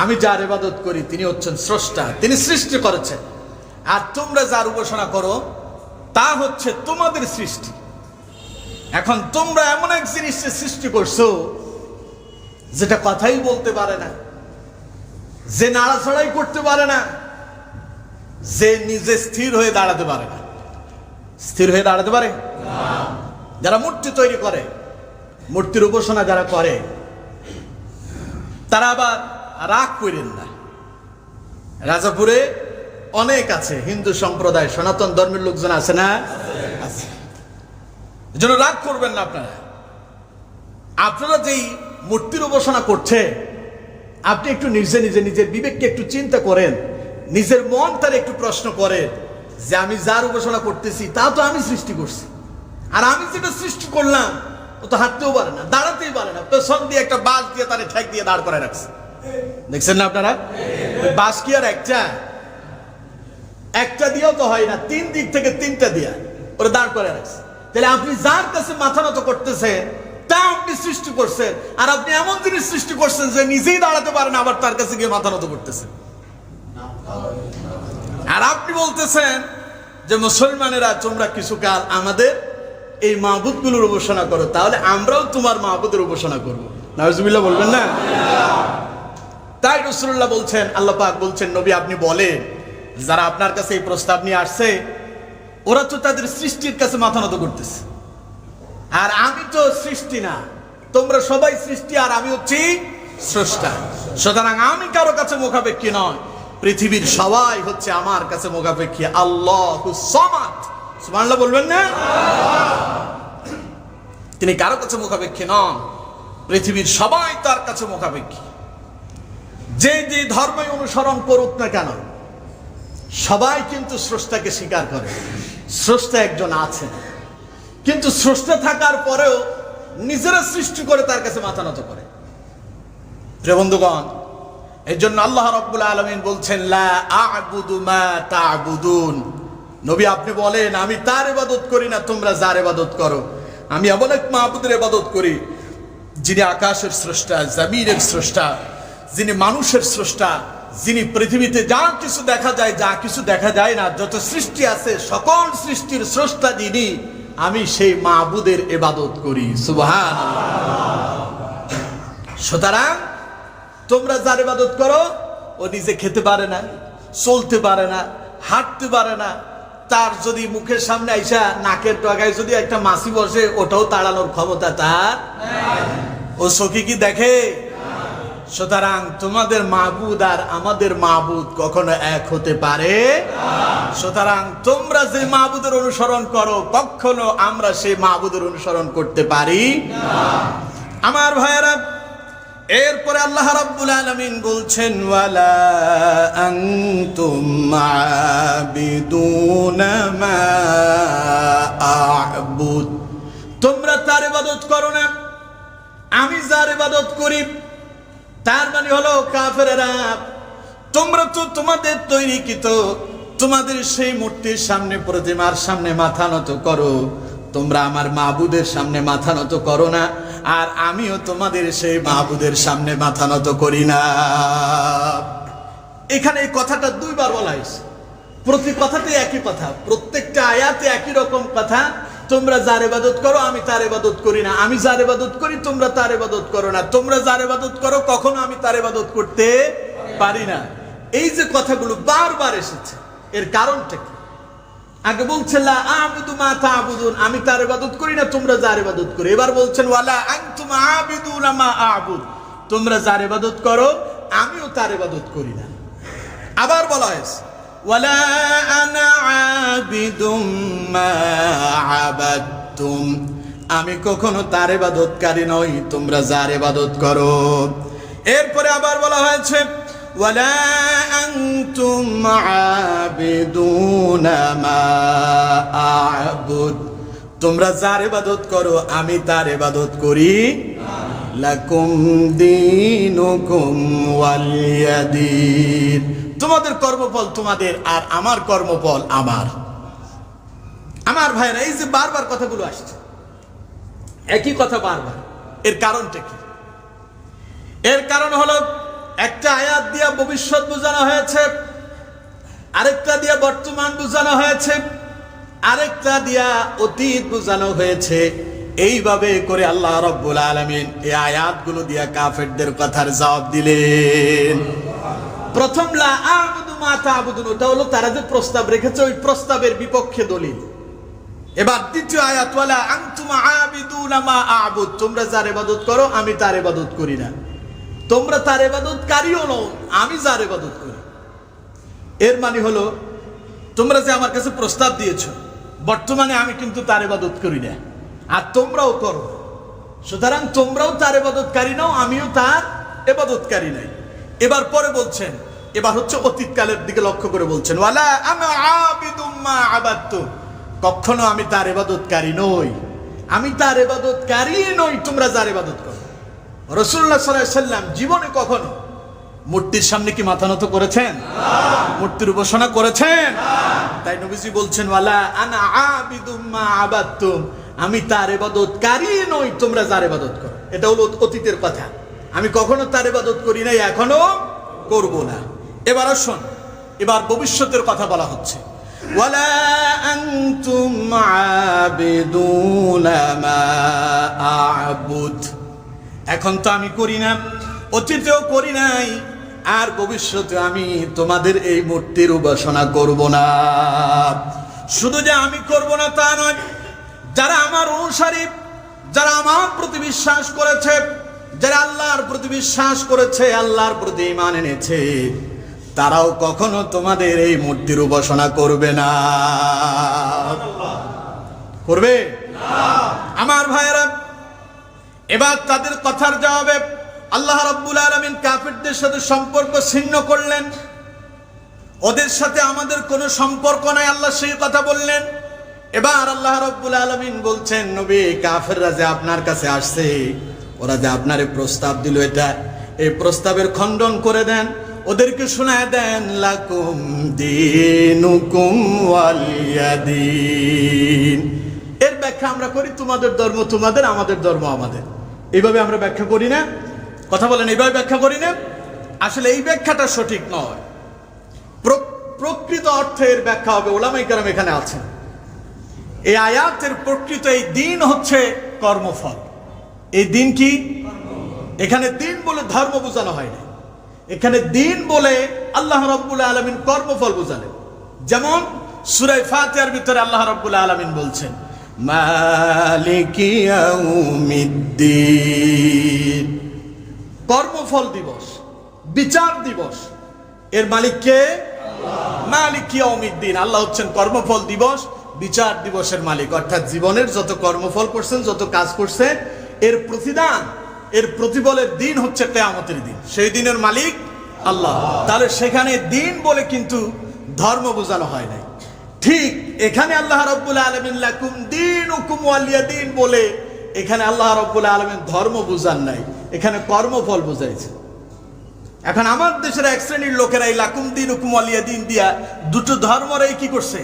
আমি যার ইবাদত করি তিনি হচ্ছেন স্রষ্টা, তিনি সৃষ্টি করেছেন, আর তোমরা যার উপাসনা করো তা হচ্ছে তোমাদের সৃষ্টি। এখন তোমরা এমন এক জিনিসকে সৃষ্টি করছো যেটা কথাই বলতে পারে না, যে নাড়াচাড়াই করতে পারে না, যে নিজে স্থির হয়ে দাঁড়াতে পারে না। স্থির হয়ে দাঁড়াতে পারে? যারা মূর্তি তৈরি করে, মূর্তির উপাসনা যারা করে, তারা আবার রাগ করেন না। রাজাপুরে অনেক আছে হিন্দু সম্প্রদায়, সনাতন ধর্মের লোকজন আছে না? আছে। এজন্য রাগ করবেন না আপনারা। আপনারা যেই মূর্তির উপাসনা করছে, আপনি একটু নিজের বিবেককে একটু চিন্তা করেন, নিজের মন তার একটু প্রশ্ন করেন যে আমি যার উপাসনা করতেছি তা তো আমি সৃষ্টি করছি, আর আমি যেটা সৃষ্টি করলাম ও তো হাঁটতেও পারে না, দাঁড়াতেই পারে না, পেছন দিয়ে একটা বাঁশ দিয়ে তারে ঠেক দিয়ে দাঁড় করে রাখছে। দেখছেন না আপনারা? বাঁশ কি আর একটা দিয়েও তো হয় না, তিন দিক থেকে তিনটা দিয়া ওরা দাঁড় করে রাখছে। তাহলে আপনি যার কাছে মাথা নত করতেছেন তা আপনি সৃষ্টি করছেন, আর আপনি এমন জিনিস সৃষ্টি করছেন যে নিজেই দাঁড়াতে পারেন, আবার তার কাছে গিয়ে মাথা নত করতেছেন। আর আপনি বলতেছেন যে মুসলমানেরা তোমরা কিছু কাল আমাদের এই মাহবুদগুলোর উপাসনা করো, তাহলে আমরাও তোমার মাহবুদের উপাসনা করবো। নাউজুবিল্লাহ বলবেন না? তাই রাসূলুল্লাহ বলছেন, আল্লাহ পাক বলছেন, নবী আপনি বলেন যারা আপনার কাছে এই প্রস্তাব নিয়ে আসছে ওরা তো তাদের সৃষ্টির কাছে মাথা নত করতেছে, আর আমি তো সৃষ্টি না, তোমরা সবাই সৃষ্টি আর আমি হচ্ছি স্রষ্টা। সুতরাং আমি কারো কাছে মুখাপেক্ষী নয়, পৃথিবীর সবাই হচ্ছে আমার কাছে মুখাপেক্ষী। আল্লাহুস সামাদ, সুবহানাল্লাহ বলবেন না? তিনি কারো কাছে মুখাপেক্ষী নন, পৃথিবীর সবাই তার কাছে মুখাপেক্ষী। যে যে ধর্মই অনুসরণ করুক না কেন সবাই কিন্তু স্রষ্টাকে স্বীকার করে, স্রষ্টা একজন আছেন, কিন্তু স্রষ্টা থাকার পরেও নিজেরা সৃষ্টি করে তার কাছে মাথা নত করে। প্রিয় বন্ধুগণ, এই জন্য আল্লাহ রাব্বুল আলামিন বলছেন, লা আ'বুদু মা তা'বুদুন। নবী আপনি বলেন আমি তার ইবাদত করি না, তোমরা যার ইবাদত করো। আমি এমন এক মাহবুদের ইবাদত করি যিনি আকাশের স্রষ্টা, জমিনের স্রষ্টা, যিনি মানুষের স্রষ্টা, যিনি পৃথিবীতে যা কিছু দেখা যায়, যা কিছু দেখা যায় না, যত সৃষ্টি আছে সকল সৃষ্টির স্রষ্টা যিনি, আমি সেই মাহবুদের ইবাদত করি। সুবহানাল্লাহ। সুতরাং তোমরা যার ইবাদত করো ও নিজে খেতে পারে না, চলতে পারে না, হাঁটতে পারে না, তার যদি মুখের সামনে আইসা নাকের ডগায় যদি একটা মাছি বসে ওটাও তাড়ানোর ক্ষমতা তার নাই। ও চোখে কি দেখে? সুতরাং তোমাদের মাহবুদ আর আমাদের মাহবুদ কখনো এক হতে পারে না। সুতরাং তোমরা যে মাহবুদের অনুসরণ করো কখনো আমরা সেই মাহবুদের অনুসরণ করতে পারি না। আমার ভাইয়েরা, এরপরে আল্লাহ রাব্বুল আলামিন বলছেন, ওয়ালা আনতুম আবিদুনা মা আ'বুদ। তোমরা তার ইবাদত করো না, আমি যার ইবাদত করি। তার মানে হলো কাফেরেরা, তোমরা তো তোমাদের তৈরিকৃত তোমাদের সেই মূর্তির সামনে, প্রতিমার সামনে মাথা নত করো, তোমরা আমার মাহবুদের সামনে মাথা নত করো না, আর আমিও তোমাদের সেই মাহবুদের সামনে মাথা নত করি না। এখানে এই কথাটা দুইবার বলা হয়েছে, প্রতি কথাতে একই কথা, প্রত্যেকটা আয়াতে একই রকম কথা। তোমরা যার ইবাদত করো আমি তার ইবাদত করি না, আমি যার ইবাদত করি তোমরা তার ইবাদত করো না, তোমরা যার ইবাদত করো কখনো আমি তার ইবাদত করতে পারি না। এই যে কথাগুলো বারবার এসেছে, এর কারণটা কি? আগে বলছেন লা আ'বুদু মা তা'বুদুন, আমি তার ইবাদত করি না, তোমরা যার ইবাদত করো। এবার বলছেন ওয়ালা আনতুম আ'বিদুনা মা আ'বুদ, তোমরা যার ইবাদত করো আমিও তার ইবাদত করি না। আবার বলা হয়েছে ওয়ালা আনা আ'বিদুম মা আ'বাদতুম, আমি কখনো তার ইবাদতকারী নই, তোমরা যার ইবাদত করো। এরপরে আবার বলা হয়েছে ওয়ালা আনতুম আ'বিদুনা মা আ'বুদ, তোমরা যার ইবাদত করো আমি তার ইবাদত করি। লাকুম দীনুকুম ওয়ালিয়াদিন, তোমাদের কর্মফল তোমাদের আর আমার কর্মফল আমার। আমার ভাইরা, এই যে বারবার কথাগুলো আসছে, একই কথা বারবার, এর কারণটা কি? এর কারণ হলো একটা আয়াত দিয়া ভবিষ্যৎ বোঝানো হয়েছে, আরেকটা দিয়া বর্তমান বোঝানো হয়েছে, আরেকটা দিয়া অতীত বোঝানো হয়েছে। এইভাবে করে আল্লাহ রাব্বুল আলামিন এই আয়াতগুলো দিয়া কাফেরদের কথার জবাব দিলেন। প্রথম লা আ'বুদু মা তা'বুদুন, ওটা হলো তারা যে প্রস্তাব রেখেছে ওই প্রস্তাবের বিপক্ষে দলিল। এবার দ্বিতীয় আয়াত ওয়ালা আনতুম আ'বিদুনা মা আ'বুদ, তোমরা যার ইবাদত করো আমি তার ইবাদত করি না, তোমরা তার ইবাদতকারীও নও, আমি যার ইবাদত করি। এর মানে হলো তোমরা যে আমার কাছে প্রস্তাব দিয়েছো, বর্তমানে আমি কিন্তু তার ইবাদত করি না আর তোমরাও করো, সুতরাং তোমরাও তার ইবাদতকারী নাও, আমিও তার ইবাদতকারী নাই। এবার পরে বলছেন, এবার হচ্ছে অতীতকালের দিকে লক্ষ্য করে বলছেন ওয়ালা আনা আ'বিদুম মা আ'বাদতু, কখনো আমি তার ইবাদতকারী নই, আমি তার ইবাদতকারী নই, তোমরা যার ইবাদত করো। রাসূলুল্লাহ সাল্লাল্লাহু আলাইহি ওয়াসাল্লাম জীবনে কখনো মূর্তির সামনে কি মাথা নত করেছেন? মূর্তির উপাসনা করেছেন? তাই নবীজি বলছেন ওয়ালা আনা আ'বিদুম মা আ'বাদতুম, আমি তার ইবাদতকারী নই, তোমরা যার ইবাদত করো। এটা হলো অতীতের কথা। আমি কখনো তার ইবাদত করি নাই, এখনো করব না। এবার শোন, এবার ভবিষ্যতের কথা বলা হচ্ছে। ওয়ালা আনতুম আবিদুনা মা আ'বুদ। এখন তো আমি করি না, অতীতেও করি নাই, আর ভবিষ্যতে আমি তোমাদের এই মূর্তির উপাসনা করব না। শুধু যে আমি করব না তা নয়, যারা আমার অনুসারী, যারা আমার প্রতি বিশ্বাস করেছে, যারা আল্লাহর প্রতি বিশ্বাস করেছে, আল্লাহর প্রতি ঈমান এনেছে, তারাও কখনো তোমাদের এই মূর্তির উপাসনা করবে না। করবে না। আমার ভাইয়েরা, এবার তাদের কথার জবাবে আল্লাহ রাব্বুল আলামিন কাফিরদের সাথে সম্পর্ক ছিন্ন করলেন। ওদের সাথে আমাদের কোনো সম্পর্ক নাই, আল্লাহ সেই কথা বললেন। এবার আল্লাহ রাব্বুল আলামিন বলছেন, নবী, কাফেররা যে আপনার কাছে আসছে, ওরা যে আপনারে প্রস্তাব দিল, এই প্রস্তাবের খণ্ডন করে দেন, ওদেরকে শোনায় দেন, লাকুম দীনুকুম ওয়ালিয়াদিন। এর ব্যাখ্যা আমরা করি তোমাদের ধর্ম তোমাদের, আমাদের ধর্ম আমাদের। এইভাবে আমরা ব্যাখ্যা করি না? কথা বলেন, এইভাবে ব্যাখ্যা করি না? আসলে এই ব্যাখ্যাটা সঠিক নয়। প্রকৃত অর্থের ব্যাখ্যা হবে, ওলামায়ে কেরাম এখানে আছেন, এই আয়াতের প্রকৃত এই দিন হচ্ছে কর্মফল। এই দিন কি? এখানে দিন বলে ধর্ম বোঝানো হয়নি, এখানে দিন বলে আল্লাহ রাব্বুল আলামিন কর্মফল বোঝালেন। যেমন সূরা ফাতিহার ভিতরে আল্লাহ রাব্বুল আলামিন বলছেন, মালিকি ইয়াউমিদ্দিন, কর্মফল দিবস, বিচার দিবস। এর মালিক কে? মালিকি ইয়াউমিদ্দিন। আল্লাহ হচ্ছেন কর্মফল দিবস, বিচার দিবসের মালিক। অর্থাৎ জীবনের যত কর্মফল করছেন, যত কাজ করছেন, এর প্রতিদান, এর প্রতিফলের দিন হচ্ছে কিয়ামতের দিন। সেই দিনের মালিক আল্লাহ। তাহলে সেখানে দিন বলে কিন্তু ধর্ম বোঝানো হয় নাই। ঠিক এখানে আল্লাহ রাব্বুল আলামিন লাকুম দীনুকুম ওয়ালিয়াদিন বলে এখানে আল্লাহ রাব্বুল আলামিন ধর্ম বুঝান নাই, এখানে কর্মফল বুঝাইছে। এখন আমার দেশের এক শ্রেণীর লোকেরা এই লাকুম দীনুকুম ওয়ালিয়াদিন দিয়া দুটো ধর্মরাই কি করছে?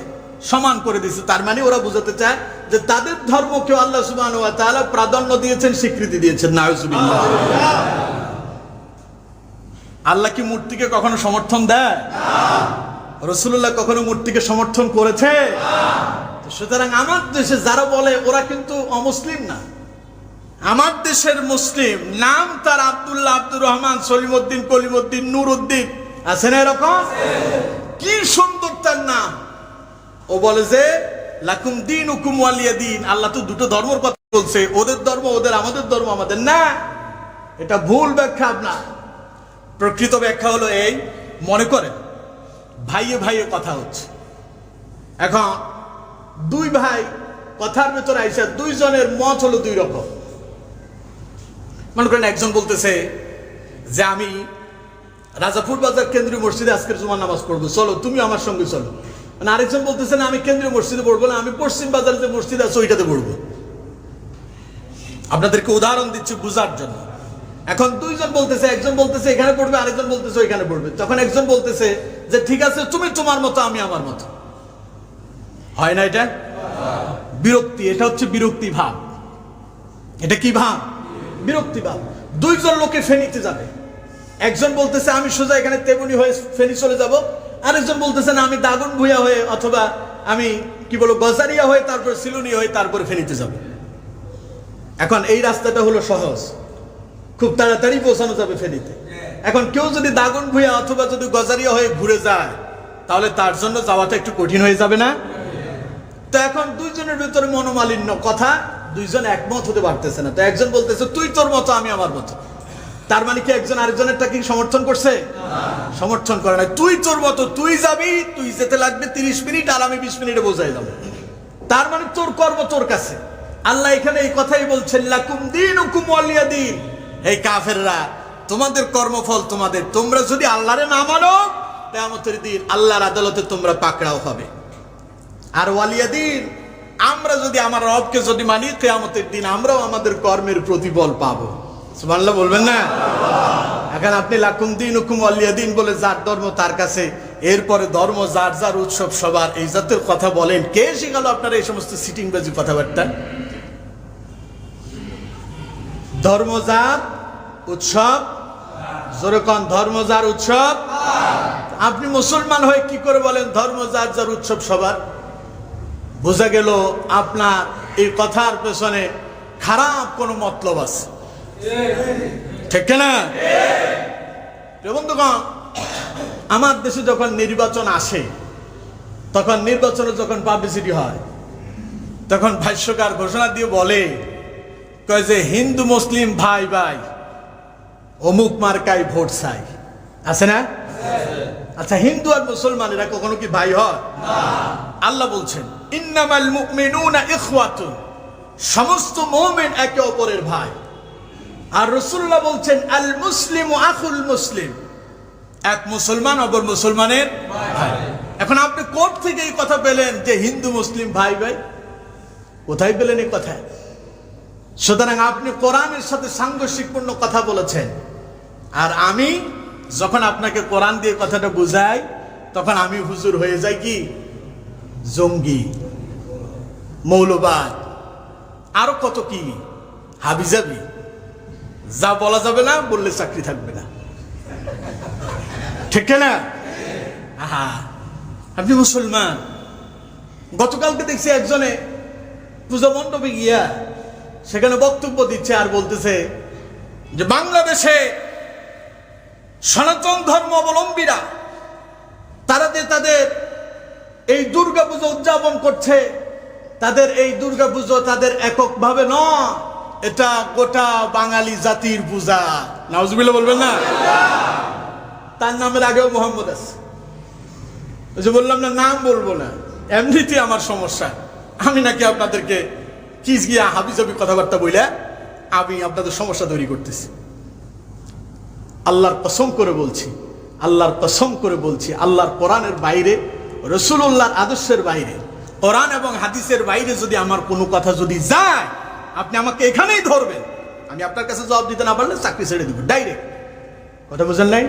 সমান করে দিয়েছে। তার মানে ওরা বুঝাতে চায় যে তাদের ধর্মকেও আল্লাহ সুবহানাহু ওয়া তাআলা প্রাধান্য দিয়েছেন, স্বীকৃতি দিয়েছেন। নাউজুবিল্লাহ। আল্লাহ কি মূর্তিকে কখনো সমর্থন দেয়? রাসূলুল্লাহ কখনো মূর্তিকে সমর্থন করেছে? সুতরাং আমার দেশে যারা বলে ওরা কিন্তু অমুসলিম না। আমার দেশের মুসলিম, নাম তার আব্দুল্লাহ, আব্দুর রহমান, সলিমউদ্দিন, কলিমউদ্দিন, নূরউদ্দিন, আছে না এরকম? কি সুন্দর তার নাম। ও বলে যে লাকুম দীনুকুম ওয়ালিয়াদিন। আল্লাহ তো দুটো ধর্মের কথা বলছে, ওদের ধর্ম ওদের, আমাদের ধর্ম আমাদের। না, এটা ভুল ব্যাখ্যা। আপনার প্রকৃত ব্যাখ্যা হলো এই, মনে করেন ভাইয়ে ভাইয়ে কথা হচ্ছে। এখন দুই ভাই কথার ভেতরে আইসা দুইজনের মত হলো দুই রকম। মনে করেন একজন বলতেছে যে আমি রাজাপুর বাজার কেন্দ্রীয় মসজিদে আজকের জুমার নামাজ পড়বো, চলো তুমি আমার সঙ্গে চলো। মানে আরেকজন বলতেছে না, আমি কেন্দ্রীয় মসজিদে পড়বো না, আমি পশ্চিম বাজারে যে মসজিদ আছে ওইটাতে পড়বো। আপনাদেরকে উদাহরণ দিচ্ছি বুঝার জন্য। এখন দুইজন বলতেছে, একজন বলতেছে এখানে পড়বে, আরেকজন বলতেছে ওইখানে পড়বে। তখন একজন বলতেছে যে ঠিক আছে, তুমি তোমার মতো, আমি আমার মতো। হয় না এটা? বিরক্তি। এটা হচ্ছে বিরক্তি ভাব। এটা কি ভাব? বিরক্তি ভাব। দুইজন লোকে ফেনীতে যাবে, একজন বলতেছে আমি সোজা এখানে তেমনি হয়ে ফেনী চলে যাব, আরেকজন বলতেছে না, আমি দাগন ভুইয়া হয়ে অথবা আমি কি বলবো গজারিয়া হয়ে তারপর সিলুনি হয়ে তারপরে ফেনীতে যাব। এখন এই রাস্তাটা হলো সহজ, খুব তাড়াতাড়ি পৌঁছানো যাবে ফেনীতে। এখন কেউ যদি দাগন ভুইয়া অথবা যদি গজারিয়া হয়ে ঘুরে যায়, তাহলে তার জন্য যাওয়াটা একটু কঠিন হয়ে যাবে না? তো এখন দুইজনের ভিতরে মনোমালিন্য, কথা দুইজন একমত হতে পারতেছে না। তো একজন বলতেছে তুই তোর মতো, আমি আমার মতো। তার মানে কি একজন আরেকজনেরটা কি সমর্থন করছে? সমর্থন করে না। তুই তোর মতো, তুই যাবি, তুই যেতে লাগবে 30 মিনিট, আর আমি 20 মিনিটে বোঝাই যাবো। তার মানে তোর কর্ম তোর কাছে। আল্লাহ এখানে এই কথাই বলছেন, লাকুম দীনুকুম ওয়ালিয়াদিন। এই কাফেররা, তোমাদের কর্মফল তোমাদের। তোমরা যদি আল্লাহরে না মানো, কিয়ামতের দিন আল্লাহর আদালতে তোমরা পাকড়াও হবে। আর ওয়ালিয়াদিন, আমরা যদি আমার রবকে যদি মানি, কিয়ামতের দিন আমরাও আমাদের কর্মের প্রতিফল পাবো। সুবহানাল্লাহ বলবেন না? এখন আপনি লাকুম দীনুকুম ওয়ালিয়াদিন বলে যার ধর্ম তার কাছে, এরপরে ধর্ম যার যার, উৎসব সবার, এই জাতের কথা বলেন। কে শিখালো আপনারা এই সমস্ত সিটিংবাজি কথাবার্তা? ধর্ম যার উৎসব, জোরে কোন ধর্ম যার উৎসব। আপনি মুসলমান হয়ে কি করে বলেন ধর্ম যার যার উৎসব সবার? বোঝা গেল আপনার এই কথার পেছনে খারাপ কোনো মতলব আছে, ঠিক না? বন্ধুগণ, আমার দেশে যখন নির্বাচন আসে, তখন নির্বাচনে যখন পাবলিসিটি হয়, তখন ভাষ্যকার ঘোষণা দিয়ে বলে কয় যে হিন্দু মুসলিম ভাই ভাই অমুক মার্কায় ভোট চাই, আছে না? আচ্ছা, হিন্দু আর মুসলমান এরা কখনো কি ভাই হয়? আল্লাহ বলছেন ইন্নামাল মুমিনুনা ইখওয়াতুন, সমস্ত মুমিন একে অপরের ভাই। আর রাসূলুল্লাহ বলছেন আল মুসলিমু আখুল মুসলিম, এক মুসলমান অপর মুসলমানের ভাই। এখন আপনি কোর্ট থেকে এই কথা পেলেন যে হিন্দু মুসলিম ভাই ভাই? কোথায় পেলেন এই কথা? সুতরাং আপনি কোরআনের সাথে সাংঘর্ষিকপূর্ণ কথা বলেছেন। আর আমি যখন আপনাকে কোরআন দিয়ে কথাটা বুঝাই, তখন আমি হুজুর হয়ে যাই কি জঙ্গি, মৌলবাদ, আরো কত কি হাবিজাবি, যা বলা যাবে না, বললে চাকরি থাকবে না, ঠিক না? আহা, আপনি মুসলমান। গতকালকে দেখছি একজনে পূজা মণ্ডপে গিয়া সেখানে বক্তব্য দিচ্ছে আর বলতেছে যে বাংলাদেশে সনাতন ধর্ম অবলম্বীরা তারা যে তাদের এই দুর্গা পুজো উদযাপন করছে, তাদের এই দুর্গা পুজো তাদের এককভাবে নয়, এটা গোটা বাঙালি জাতির পূজা। নাউজুবিল্লাহ বলবেন না? তার নামের আগেও মোহাম্মদ আছে। ওই যে বললাম না, নাম বলবো না, এমনিতে আমার সমস্যা। আমি নাকি আপনাদেরকে কিস গিয়া হাবিজাবি কথাবার্তা বইলে আমি আপনাদের সমস্যা তৈরি করতেছি। আল্লাহর কসম করে বলছি, আল্লাহর কসম করে বলছি, আল্লাহর কোরআনের বাইরে, রাসূলুল্লাহর আদর্শের বাইরে, কোরআন এবং হাদিসের বাইরে যদি আমার কোনো কথা যদি যায়, আপনি আমাকে এখানেই ধরবেন। আমি আপনার কাছে জবাব দিতে না পারলে চাকরি ছেড়ে দিব ডাইরেক্ট। কথা বুঝলেন নাই?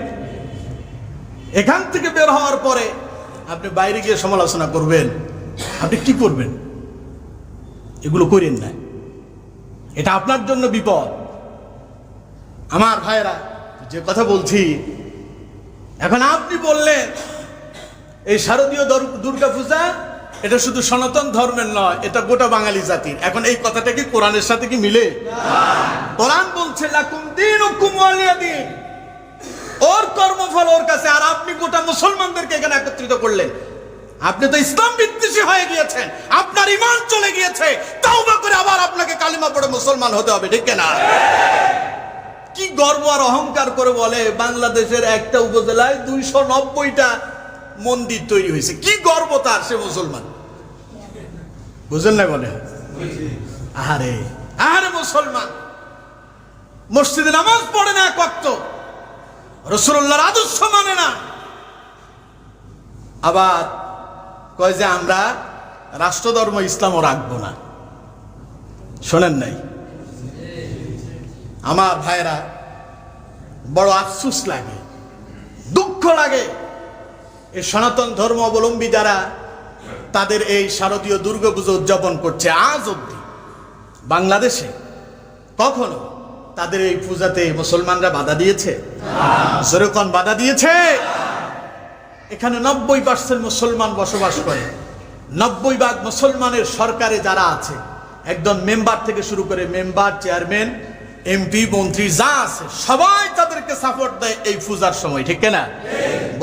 এখান থেকে বের হওয়ার পরে আপনি বাইরে গিয়ে সমালোচনা করবেন, আপনি কি করবেন? এগুলো করেন না, এটা আপনার জন্য বিপদ। আমার ভাইরা, যে কথা বলছি, এখন আপনি বললেন এই শারদীয় দুর্গা পূজা এটা শুধু সনাতন ধর্মের নয়, এটা গোটা বাঙালি জাতির। এখন এই কথাটা কি কোরআনের সাথে কি মিলে? কোরআন বলছে লাকুম দীনুকুম ওয়ালিয়া দীন, ওর কর্মফল ওর কাছে। আর আপনি গোটা মুসলমানদেরকে এখানে একত্রিত করলেন। আপনি তো ইসলাম বিদ্বেষী হয়ে গিয়েছেন, আপনার ঈমান চলে গিয়েছে। তাওবা করে আবার আপনাকে কালিমা পড়ে মুসলমান হতে হবে, ঠিক না? কি গর্ব আর অহংকার করে বলে বাংলাদেশের একটা উপজেলায় 290টা মন্দির তৈরি হয়েছে। কি গর্ব তার, সে মুসলমান। বুঝেন না? বলে আহারে আহারে, মুসলমান মসজিদে নামাজ পড়ে না এক ওয়াক্ত, রাসূলুল্লাহর আদর্শ মানে না, আবার কয় যে আমরা রাষ্ট্রধর্ম ইসলামও রাখবো না। শোনেন নাই? আমার ভাইরা, বড় আফসোস লাগে, দুঃখ লাগে, এই সনাতন ধর্ম অবলম্বী যারা তাদের এই শারদীয় দুর্গা পুজো উদযাপন করছে, আজ অব্দি বাংলাদেশে কখনো তাদের এই পূজাতে মুসলমানরা বাধা দিয়েছে? যেরকম বাধা দিয়েছে। এখানে 90% মুসলমান বসবাস করে। 90% মুসলমানের সরকারে যারা আছে, একদম মেম্বার থেকে শুরু করে মেম্বার, চেয়ারম্যান, এমপি, মন্ত্রী যা আছে, সবাই তাদেরকে সাপোর্ট দেয় এই পূজার সময়, ঠিক না?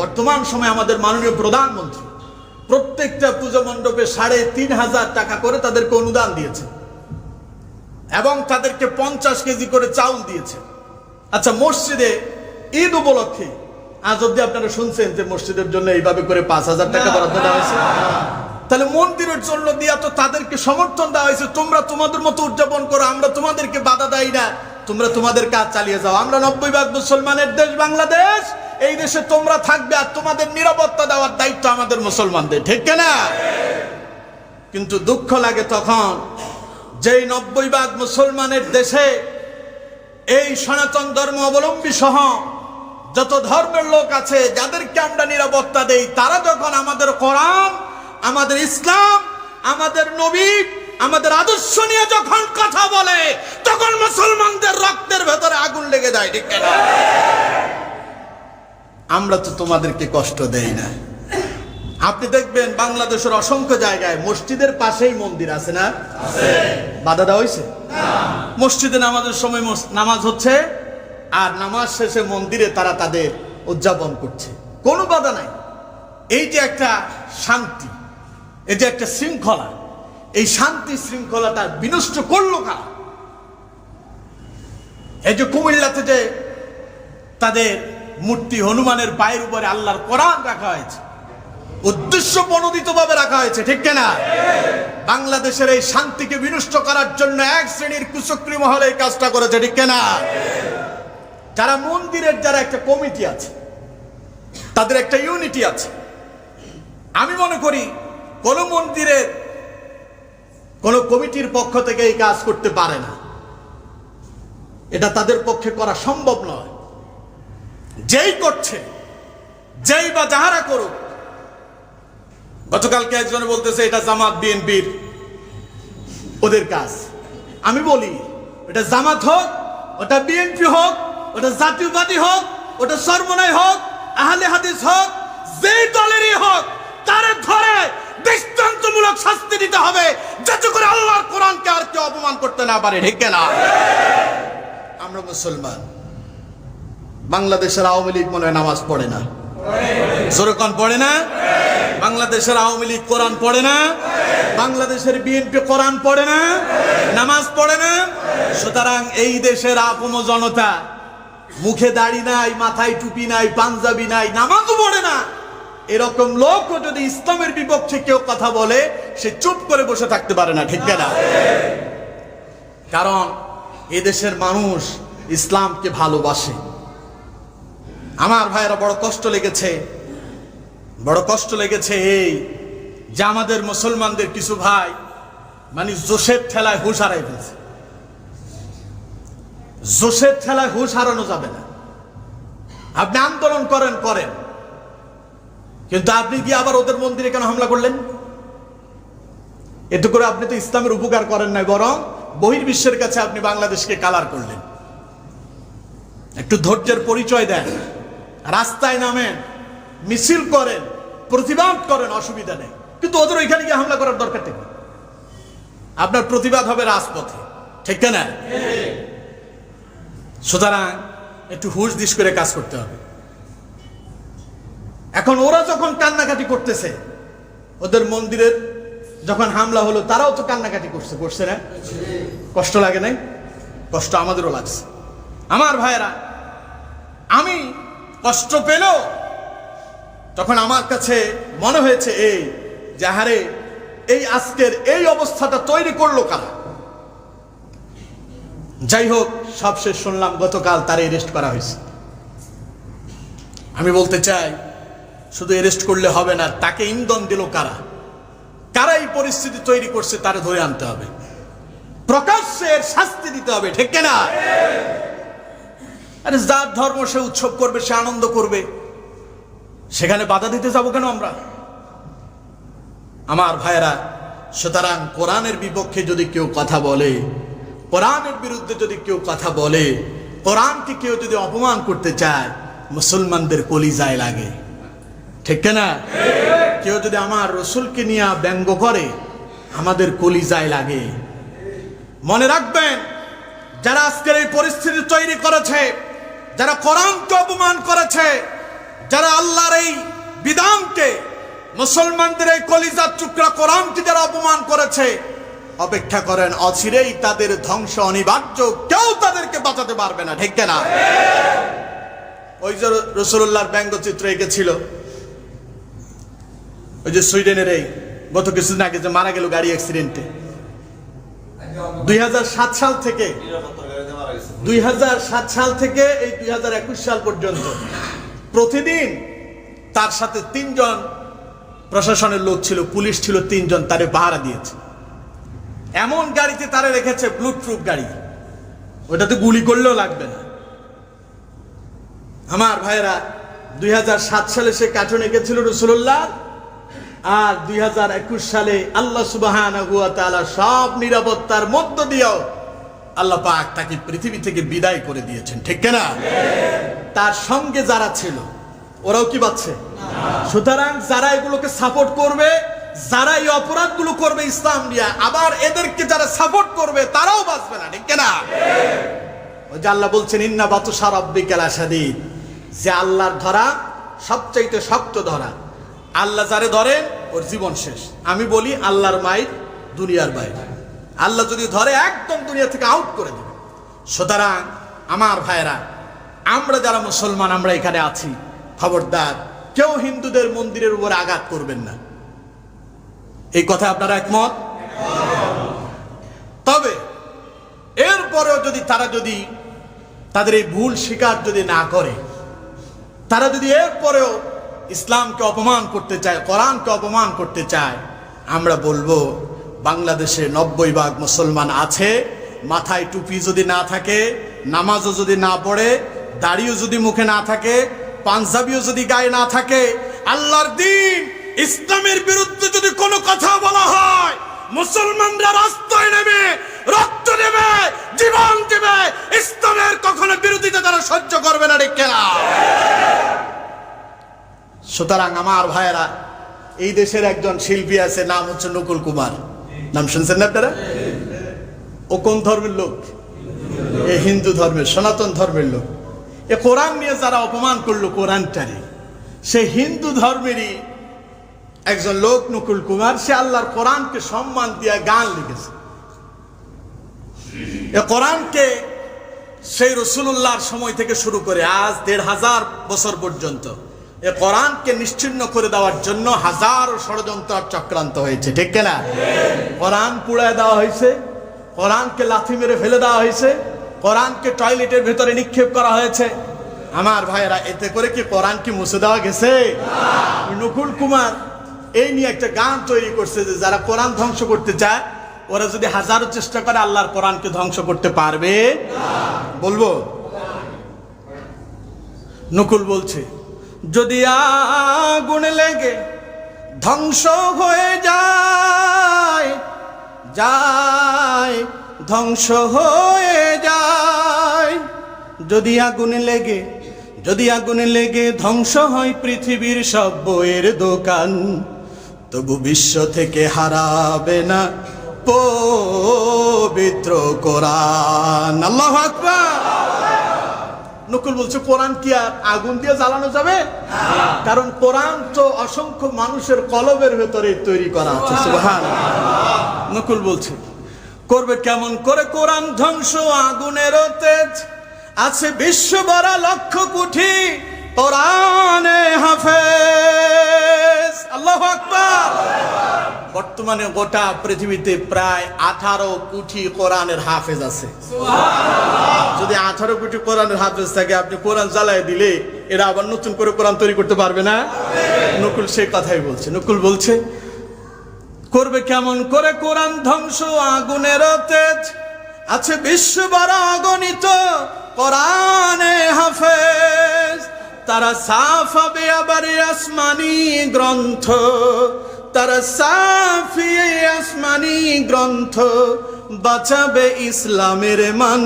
বর্তমান সময় আমাদের মাননীয় প্রধানমন্ত্রী প্রত্যেকটা পূজা মণ্ডপে 3,500 টাকা করে তাদেরকে অনুদান দিয়েছে এবং তাদেরকে 50 কেজি করে চাউল দিয়েছে। আচ্ছা, মসজিদে ঈদ উপলক্ষে আজ অব্দি আপনারা শুনছেন যে মসজিদের জন্য এইভাবে করে 5,000 টাকা বরাদ্দ দেওয়া হয়েছে? তাহলে মন্দিরের জন্য দিয়া তো তাদেরকে সমর্থন দেওয়া হয়েছে, তোমরা তোমাদের মতো উদযাপন করো, আমরা তোমাদেরকে বাধা দেই না, তোমরা তোমাদের কাজ চালিয়ে যাও। আমরা 90% মুসলমানের দেশ বাংলাদেশ, এই দেশে তোমরা থাকবে আর তোমাদের নিরাপত্তা দেওয়ার দায়িত্ব আমাদের মুসলমানদের, ঠিক না? কিন্তু দুঃখ লাগে তখন যেই 90% মুসলমানের দেশে এই সনাতন ধর্ম অবলম্বী সহ যত ধর্মের লোক আছে, যাদেরকে আমরা নিরাপত্তা দেই, তারা যখন আমাদের কোরআন, আমাদের ইসলাম, আমাদের নবী আমাদের আদর্শ নিয়ে যখন কথা বলে তখন মুসলমানদের রক্তের ভেতরে আগুন লেগে যায়, ঠিক না? আমরা তো তোমাদেরকে কষ্ট দেই না। আপনি দেখবেন বাংলাদেশের অসংখ্য জায়গায় মসজিদের পাশেই মন্দির আছে না? বাধা দেওয়া হয়েছে? মসজিদে নামাজের সময় নামাজ হচ্ছে, আর নামাজ শেষে মন্দিরে তারা তাদের উদযাপন করছে, কোনো বাধা নাই। এই যে একটা শান্তি, এই যে একটা শৃঙ্খলা, এই শান্তি শৃঙ্খলাটা বিনষ্ট করলো কারা? এই যে কুমিল্লাতে যে তাদের মূর্তি, হনুমানের পায়ের উপরে আল্লাহর কোরআন রাখা হয়েছে, উদ্দেশ্য প্রণোদিত ভাবে রাখা হয়েছে, ঠিক না? বাংলাদেশের এই শান্তিকে বিনষ্ট করার জন্য এক শ্রেণীর কুচক্রী মহল এই কাজটা করেছে, ঠিক না? যারা মন্দিরের যারা একটা কমিটি আছে, তাদের একটা ইউনিটি আছে। আমি মনে করি কোন মন্দিরের কোন কমিটির পক্ষ থেকে এই কাজ করতে পারে না, এটা তাদের পক্ষে করা সম্ভব নয়। যেই করছে, যেই বা যাহারা করুক, গতকালকে একজন বলতেছে এটা জামাত বিএনপির ওদের কাজ। আমি বলি এটা জামাত হোক, ওটা বিএনপি হোক, ওটা জাতীয়বাদী হোক, ওটা সরমনাই হোক, আহলে হাদিস হোক, যেই দলেরই হোক, তারে ধরে দৃষ্টান্তমূলক শাস্তি দিতে হবে, যাতে করে আল্লাহর কোরআনকে আর কেউ অপমান করতে না পারে, ঠিক না? আমরা মুসলমান। বাংলাদেশের আওয়ামী লীগ মনে হয় নামাজ পড়ে না, জোরকন পড়ে না। বাংলাদেশের আওয়ামী লীগ কোরআন পড়ে না, বাংলাদেশের বিএনপি কোরআন পড়ে না, নামাজ পড়ে না। সুতরাং এই দেশের আপম জনতা মুখে দাড়ি নাই, মাথায় টুপি নাই, পাঞ্জাবি নাই, নামাজও পড়ে না, এরকম লোক যদি ইসলামের বিপক্ষে কেউ কথা বলে, সে চুপ করে বসে থাকতে পারে না, ঠিক না? কারণ এদেশের মানুষ ইসলামকে ভালোবাসে। আমার ভাইয়েরা বড় কষ্ট লেগেছে, বড় কষ্ট লেগেছে এই যে আমাদের মুসলমানদের কিছু ভাই মানে জোশের ঠেলায় হুঁশ হারাই ফেলছে। জোশের ঠেলায় হুঁশ হারানো যাবে না। আপনি আন্দোলন করেন, কিন্তু আপনি গিয়ে আবার ওদের মন্দিরে কেন হামলা করলেন? এতে করে আপনি তো ইসলামের উপকার করেন নাই, বরং বহির্বিশ্বের কাছে আপনি বাংলাদেশকে কালার করলেন। একটু ধৈর্যের পরিচয় দেন, রাস্তায় নামেন, মিছিল করেন, প্রতিবাদ করেন, অসুবিধা নেই, কিন্তু ওদের ওইখানে গিয়ে হামলা করার দরকার নেই। আপনার প্রতিবাদ হবে রাজপথে, ঠিক না? সুতরাং একটু হুঁশ দিশ করে কাজ করতে হবে। এখন ওরা যখন কান্নাকাটি করতেছে, ওদের মন্দিরের যখন হামলা হলো, তারাও তো কান্নাকাটি করছে না? কষ্ট লাগে নাই? কষ্ট আমাদেরও লাগছে। আমার ভাইয়েরা, আমি কষ্ট পেলেও তখন আমার কাছে মনে হয়েছে এই যাহারে এই আজকের এই অবস্থাটা তৈরি করলো কারা? যাই হোক, সবশেষ শুনলাম গতকাল তার অ্যারেস্ট করা হয়েছে। আমি বলতে চাই, শুধু অ্যারেস্ট করলে হবে না, তাকে ইন্ধন দিল কারা? কারা এই পরিস্থিতি তৈরি করছে তারে ধরে আনতে হবে, প্রকাশ্যে শাস্তি দিতে হবে, ঠিক না? আরে যার ধর্ম সে উৎসব করবে, সে আনন্দ করবে, সেখানে বাধা দিতে যাবো কেন আমরা? আমার ভাইয়েরা, সুতরাং কোরআনের বিপক্ষে যদি কেউ কথা বলে, কোরআনের বিরুদ্ধে যদি কেউ কথা বলে, কোরআনকে কেউ যদি অপমান করতে চায়, মুসলমানদের কলিজায় লাগে, ঠিক না? কেউ যদি আমার রসুলকে নিয়ে ব্যঙ্গ করে, আমাদের কলিজায় লাগে। মনে রাখবেন, যারা আজকের এই পরিস্থিতি তৈরি করেছে, যারা কোরআনকে অপমান করেছে, যারা আল্লাহর এই বিধানকে, মুসলমানদের এই কলিজার টুকরা কোরআনকে যারা অপমান করেছে, অপেক্ষা করেন, অচিরেই তাদের ধ্বংস অনিবার্য, কেউ তাদেরকে বাঁচাতে পারবে না, ঠিক না? ওই যে রাসূলুল্লাহর ব্যঙ্গচিত্র এঁকেছিল, ওই যে সুইডেনের এই গত কিছুদিন আগে যে মারা গেল গাড়ি অ্যাক্সিডেন্টে, 2007 সাল থেকে 2007 সাল থেকে এই 2021 সাল পর্যন্ত প্রতিদিন তার সাথে 3 জন প্রশাসনের লোক ছিল, পুলিশ ছিল 3 জন, তারে পাহারা দিয়েছে। এমন গাড়িতে তারে রেখেছে, বুলেটপ্রুফ গাড়ি, ওটাতে গুলি করলেও লাগবে না। আমার ভাইয়েরা, 2007 সালে সে কার্টুন এঁকেছিল রাসূলুল্লাহ, আর 2021 সালে আল্লাহ সুবহানাহু ওয়া তাআলা সব নিরাপত্তার মধ্য দিয়েও আল্লাহ পাক তাকে পৃথিবী থেকে বিদায় করে দিয়েছেন, ঠিক কিনা? তার সঙ্গে যারা ছিল ওরাও কি বাঁচছে? সুতরাং যারা এগুলোকে সাপোর্ট করবে, যারা এই অপরাধগুলো করবে ইসলাম নিয়ে, আবার এদেরকে যারা সাপোর্ট করবে তারাও বাঁচবে না, ঠিক কিনা? ওই যে আল্লাহ বলছেন ইন্না বাতুশা রাব্বিকা লাশাদীদ, যে আল্লাহর ধরা সবচাইতে শক্ত ধরা। আল্লাহ যারে ধরেন ওর জীবন শেষ। আমি বলি আল্লাহর মাইর দুনিয়ার বাইরে। আল্লাহ যদি ধরে একদম দুনিয়া থেকে আউট করে দেবে। সুতরাং আমার ভাইরা, আমরা যারা মুসলমান আমরা এখানে আছি, খবরদার কেউ হিন্দুদের মন্দিরের উপর আঘাত করবেন না। এই কথা আপনারা একমত? তবে এরপরেও যদি তারা তাদের এই ভুল স্বীকার যদি না করে, তারা যদি এরপরেও ইসলামকে অপমান করতে চায়, কোরআনকে অপমান করতে চায়, আমরা বলবো বাংলাদেশে 90% মুসলমান আছে, মাথায় টুপি যদি না থাকে, নামাজও যদি না পড়ে, দাড়িও যদি মুখে না থাকে, পাঞ্জাবিও যদি গায়ে না থাকে, আল্লাহর দ্বীন ইসলামের বিরুদ্ধে যদি কোনো কথা বলা হয়, মুসলমানরা রাস্তায় নেমে রক্ত দেবে, জীবন দেবে, ইসলামের কখনো বিরোধিতা তারা সহ্য করবে না, ঠিক কিনা? সুতরাং আমার ভাইয়েরা, এই দেশের একজন শিল্পী আছে, নাম হচ্ছে নকুল কুমার। নাম শুনছেন না আপনারা? ও কোন ধর্মের লোক? এ হিন্দু ধর্মের, সনাতন ধর্মের লোক। এ কোরআন নিয়ে যারা অপমান করলো কোরআনটারে, সে হিন্দু ধর্মেরই একজন লোক নকুল কুমার। সে আল্লাহর কোরআনকে সম্মান দিয়ে গান লিখেছে। এ কোরআনকে সেই রাসূলুল্লাহর সময় থেকে শুরু করে আজ 1500 বছর পর্যন্ত এ কোরআনকে নিশ্চিহ্ন করে দেওয়ার জন্য হাজারো ষড়যন্ত্র চক্রান্ত হয়েছে, ঠিক কিনা? কোরআন পুড়ায় দেওয়া হয়েছে, কোরআনকে লাথি মেরে ফেলে দেওয়া হয়েছে, কোরআনকে টয়লেটের ভেতরে নিক্ষেপ করা হয়েছে। আমার ভাইয়েরা, এতে করে কি কোরআন কি মুছে দেওয়া গেছে? নকুল কুমার এই নিয়ে একটা গান তৈরি করছে যে যারা কোরআন ধ্বংস করতে চায়, ওরা যদি হাজারো চেষ্টা করে আল্লাহর কোরআনকে ধ্বংস করতে পারবে? বলবো? নকুল বলছে, যদি আগুন লেগে ধ্বংস হয়ে যায়, ধ্বংস হয়ে যায়, যদি আগুন লেগে ধ্বংস হয় পৃথিবীর সব বইয়ের দোকান, তবু বিশ্ব থেকে হারাবে না পবিত্র কোরআন। আল্লাহু আকবার। নকুল বলছে, কোরআন কি আর আগুন দিয়ে জ্বালানো যাবে? কারণ কোরআন তো অসংখ্য মানুষের কলবের ভেতরে তৈরি করা আছে। সুবহানাল্লাহ। নকুল বলছে, করবে কেমন করে কোরআন ধ্বংস? আগুনের তেজ আছে বিশ্ব ভরা লক্ষ কোটি কোরআনে হাফেজ। আল্লাহু আকবার। বর্তমানে গোটা পৃথিবীতে প্রায় 18 কোটি কোরআনের হাফেজ আছে। যদি 18 কোটি কোরআনের হাফেজ থাকে, আপনি কোরআন জ্বালায় দিলে এরা আবার নতুন করে কোরআন তৈরি করতে পারবে না। নকুল সেই কথাই বলছে। নকুল বলছে, করবে কেমন করে কোরআন ধ্বংস? আগুনের তেজ আছে বিশ্ব বড় অগণিত কোরআনে হাফেজ, তারা সাফ হবে আবার আসমানি গ্রন্থ, তারা সাফি আসমানি গ্রন্থ, বাঁচাবে ইসলামের মান,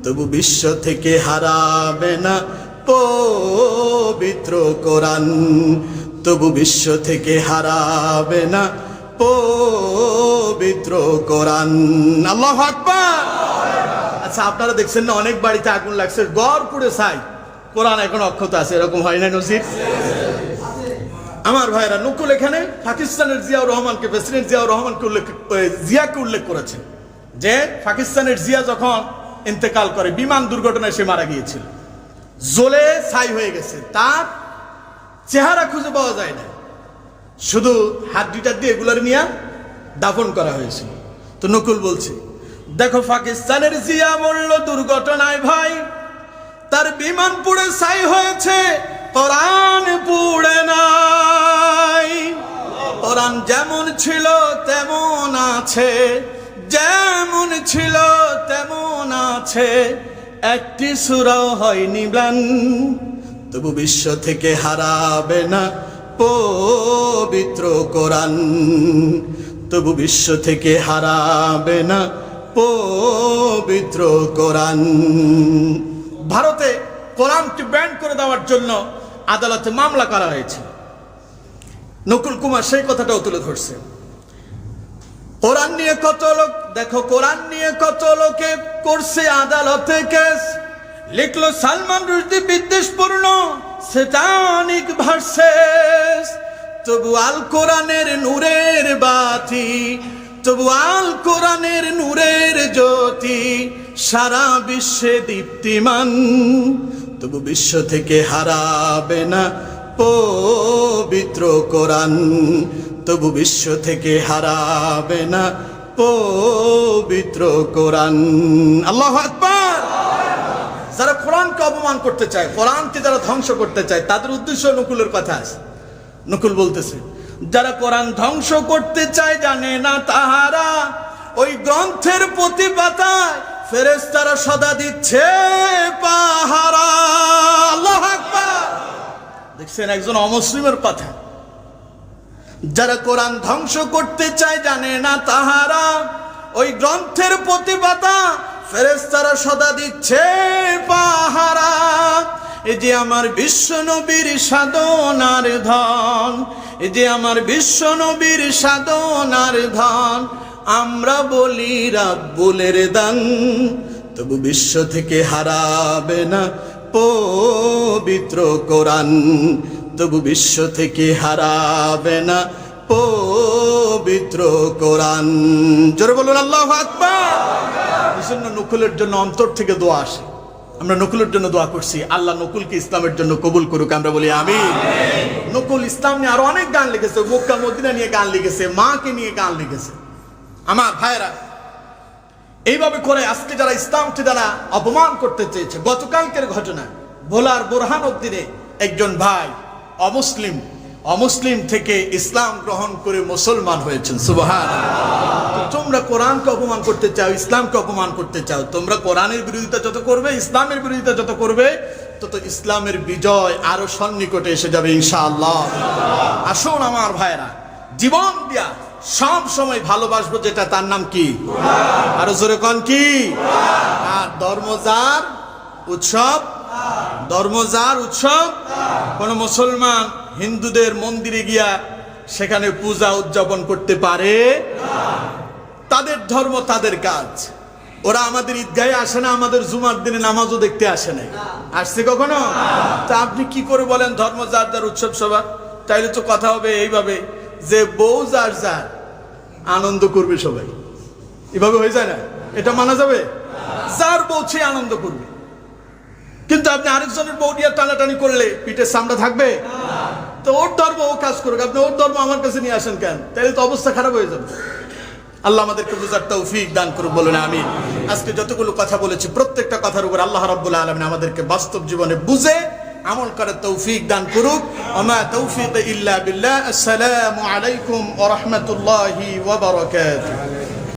তবু বিশ্ব থেকে হারাবে না পবিত্র কোরআন, তবু বিশ্ব থেকে হারাবে না পবিত্র কোরআন। আল্লাহু আকবার। আচ্ছা, আপনারা দেখছেন না অনেক বাড়িতে আগুন লাগছে, গড় পুড়ে ছাই, কোরআন এখন অক্ষত আছে, এরকম হয় না নজির? আমার ভাইরা, নকুল এখানে পাকিস্তানের জিয়াউর রহমানকে, প্রেসিডেন্ট জিয়াউর রহমানকে জিয়াকে উল্লেখ করেছেন যে পাকিস্তানের জিয়া যখন ইন্তেকাল করে বিমান দুর্ঘটনায় সে মারা গিয়েছিল, জ্বলে ছাই হয়ে গেছে, তার চেহারা খুঁজে পাওয়া যায় না, শুধু হাড্ডিটা দিয়ে এগুলোর নিয়ে দাফন করা হয়েছিল। তো নকুল বলছে, দেখো পাকিস্তানের জিয়া মরল দুর্ঘটনায় ভাই, তার বিমান পুড়ে ছাই হয়েছে, কোরআন পুড়ে নাই। কোরআন যেমন ছিল তেমন আছে, যেমন ছিল তেমন আছে, একটি সূরাও হয়নি ম্লান, তবু বিশ্ব থেকে হারাবে না পবিত্র কোরআন, তবু বিশ্ব থেকে হারাবে না পবিত্র কোরআন। ভারতে কোরআনকে ব্যান করে দেওয়ার জন্য আদালতে মামলা করা হয়েছে। নকুল কুমার সেই কথাটাও তুলে ধরছে। কোরআন নিয়ে কত লোক, দেখো কোরআন নিয়ে কত লোকে করছে আদালতে কেস, লিখলো সালমান রুশদি বিদ্বেষপূর্ণ স্যাটানিক ভার্সেস। তবু আল কোরআনের নূরের বাতি, তবু আল কোরআনের নূরের জ্যোতি সারা বিশ্বে দীপ্তিমান, তবু বিশ্ব থেকে হারাবে না পবিত্র কোরআন, তবু বিশ্ব থেকে হারাবে না পবিত্র কোরআন। আল্লাহু আকবার। যারা কোরআনকে অপমান করতে চায়, কোরআনকে যারা ধ্বংস করতে চায়, তাদের উদ্দেশ্য নকুলের কথা আছে। নকুল বলতেছে, যারা কোরআন ধ্বংস করতে চায় জানে না তাহারা ওই গ্রন্থের প্রতি পাতায় ফেরেশতারা সদা দিচ্ছে পাহারা। আল্লাহু আকবার। দেখছেন একজন অমুসলিমের কথা। যারা কোরআন ধ্বংস করতে চায় জানে না তাহারা ওই গ্রন্থের প্রতি পাতা ফেরেশতারা সদা দিচ্ছে পাহারা। এই যে আমার বিশ্ব নবীর সাধনার ধন, এই যে আমার বিশ্ব নবীর সাধনার ধন, আমরা বলি রাব্বুলের দান, তবু বিশ্ব থেকে হারাবে না পবিত্র কোরআন, তবু বিশ্ব থেকে হারাবে না পবিত্র কোরআন। জোরে বলুন আল্লাহু আকবার। এজন্য নকুলের জন্য অন্তর থেকে দোয়া আসে। আমরা নকুলের জন্য দোয়া করছি, আল্লাহ নকুলকে ইসলামের জন্য কবুল করুক, আমরা বলি আমিন। নকুল ইসলাম নিয়ে আরো অনেক গান লিখেছে, মক্কা মদিনা নিয়ে গান লিখেছে, মাকে নিয়ে গান লিখেছে। আমার ভাইরা, এইভাবে করে আজকে যারা ইসলামকে যারা অপমান করতে চেয়েছে, গতকালকের ঘটনা, ভোলার বোরহানউদ্দিনে একজন ভাই অমুসলিম থেকে ইসলাম গ্রহণ করে মুসলমান হয়েছেন। সুবহানাল্লাহ। তোমরা কোরআনকে অপমান করতে চাও, ইসলামকে অপমান করতে চাও, তোমরা কোরআনের বিরোধিতা যত করবে, ইসলামের বিরোধিতা যত করবে, তত ইসলামের বিজয় আরো সন্নিকটে এসে যাবে ইনশাআল্লাহ। আসুন আমার ভাইরা, জীবন দিয়া সব সময় ভালোবাসবো যেটা, তার নাম কি? আরো জোরে কোন কি? আর ধর্মজার উৎসব, ধর্মজার উৎসব। কোন মুসলমান হিন্দুদের মন্দিরে গিয়া সেখানে পূজা উদযাপন করতে পারে? তাদের ধর্ম, তাদের কাজ। ওরা আমাদের ঈদগাহে আসে না, আমাদের জুমার দিনে নামাজও দেখতে আসে না। আসছে কখনো? তা আপনি কি করে বলেন ধর্ম যার যার উৎসব সভা? তাইলে তো কথা হবে এইভাবে যে বউ যার যার আনন্দ করবে সবাই, এভাবে হয়ে যায় না? এটা মানা যাবে? যার বউ সে আনন্দ করবে, কিন্তু আপনি আরেকজনের বউ দিয়ে টানাটানি করলে পিঠের সামনে থাকবে? তো ওর ধর্ম ও কাজ করুক, আপনি ওর ধর্ম আমার কাছে নিয়ে আসেন কেন? তাহলে তো অবস্থা খারাপ হয়ে যাবে। আল্লাহ আমাদেরকে বুঝার তৌফিক দান করুক, বলুন আমিন। আজকে যতগুলো কথা বলেছি প্রত্যেকটা কথার উপর আল্লাহ রাব্বুল আলামিন আমাদেরকে বাস্তব জীবনে বুঝে আমল করার তৌফিক দান করুক। ওমা তৌফিক ইল্লা বিল্লাহ। আসসালামু আলাইকুম ওয়া রাহমাতুল্লাহি ওয়া বারাকাতুহু।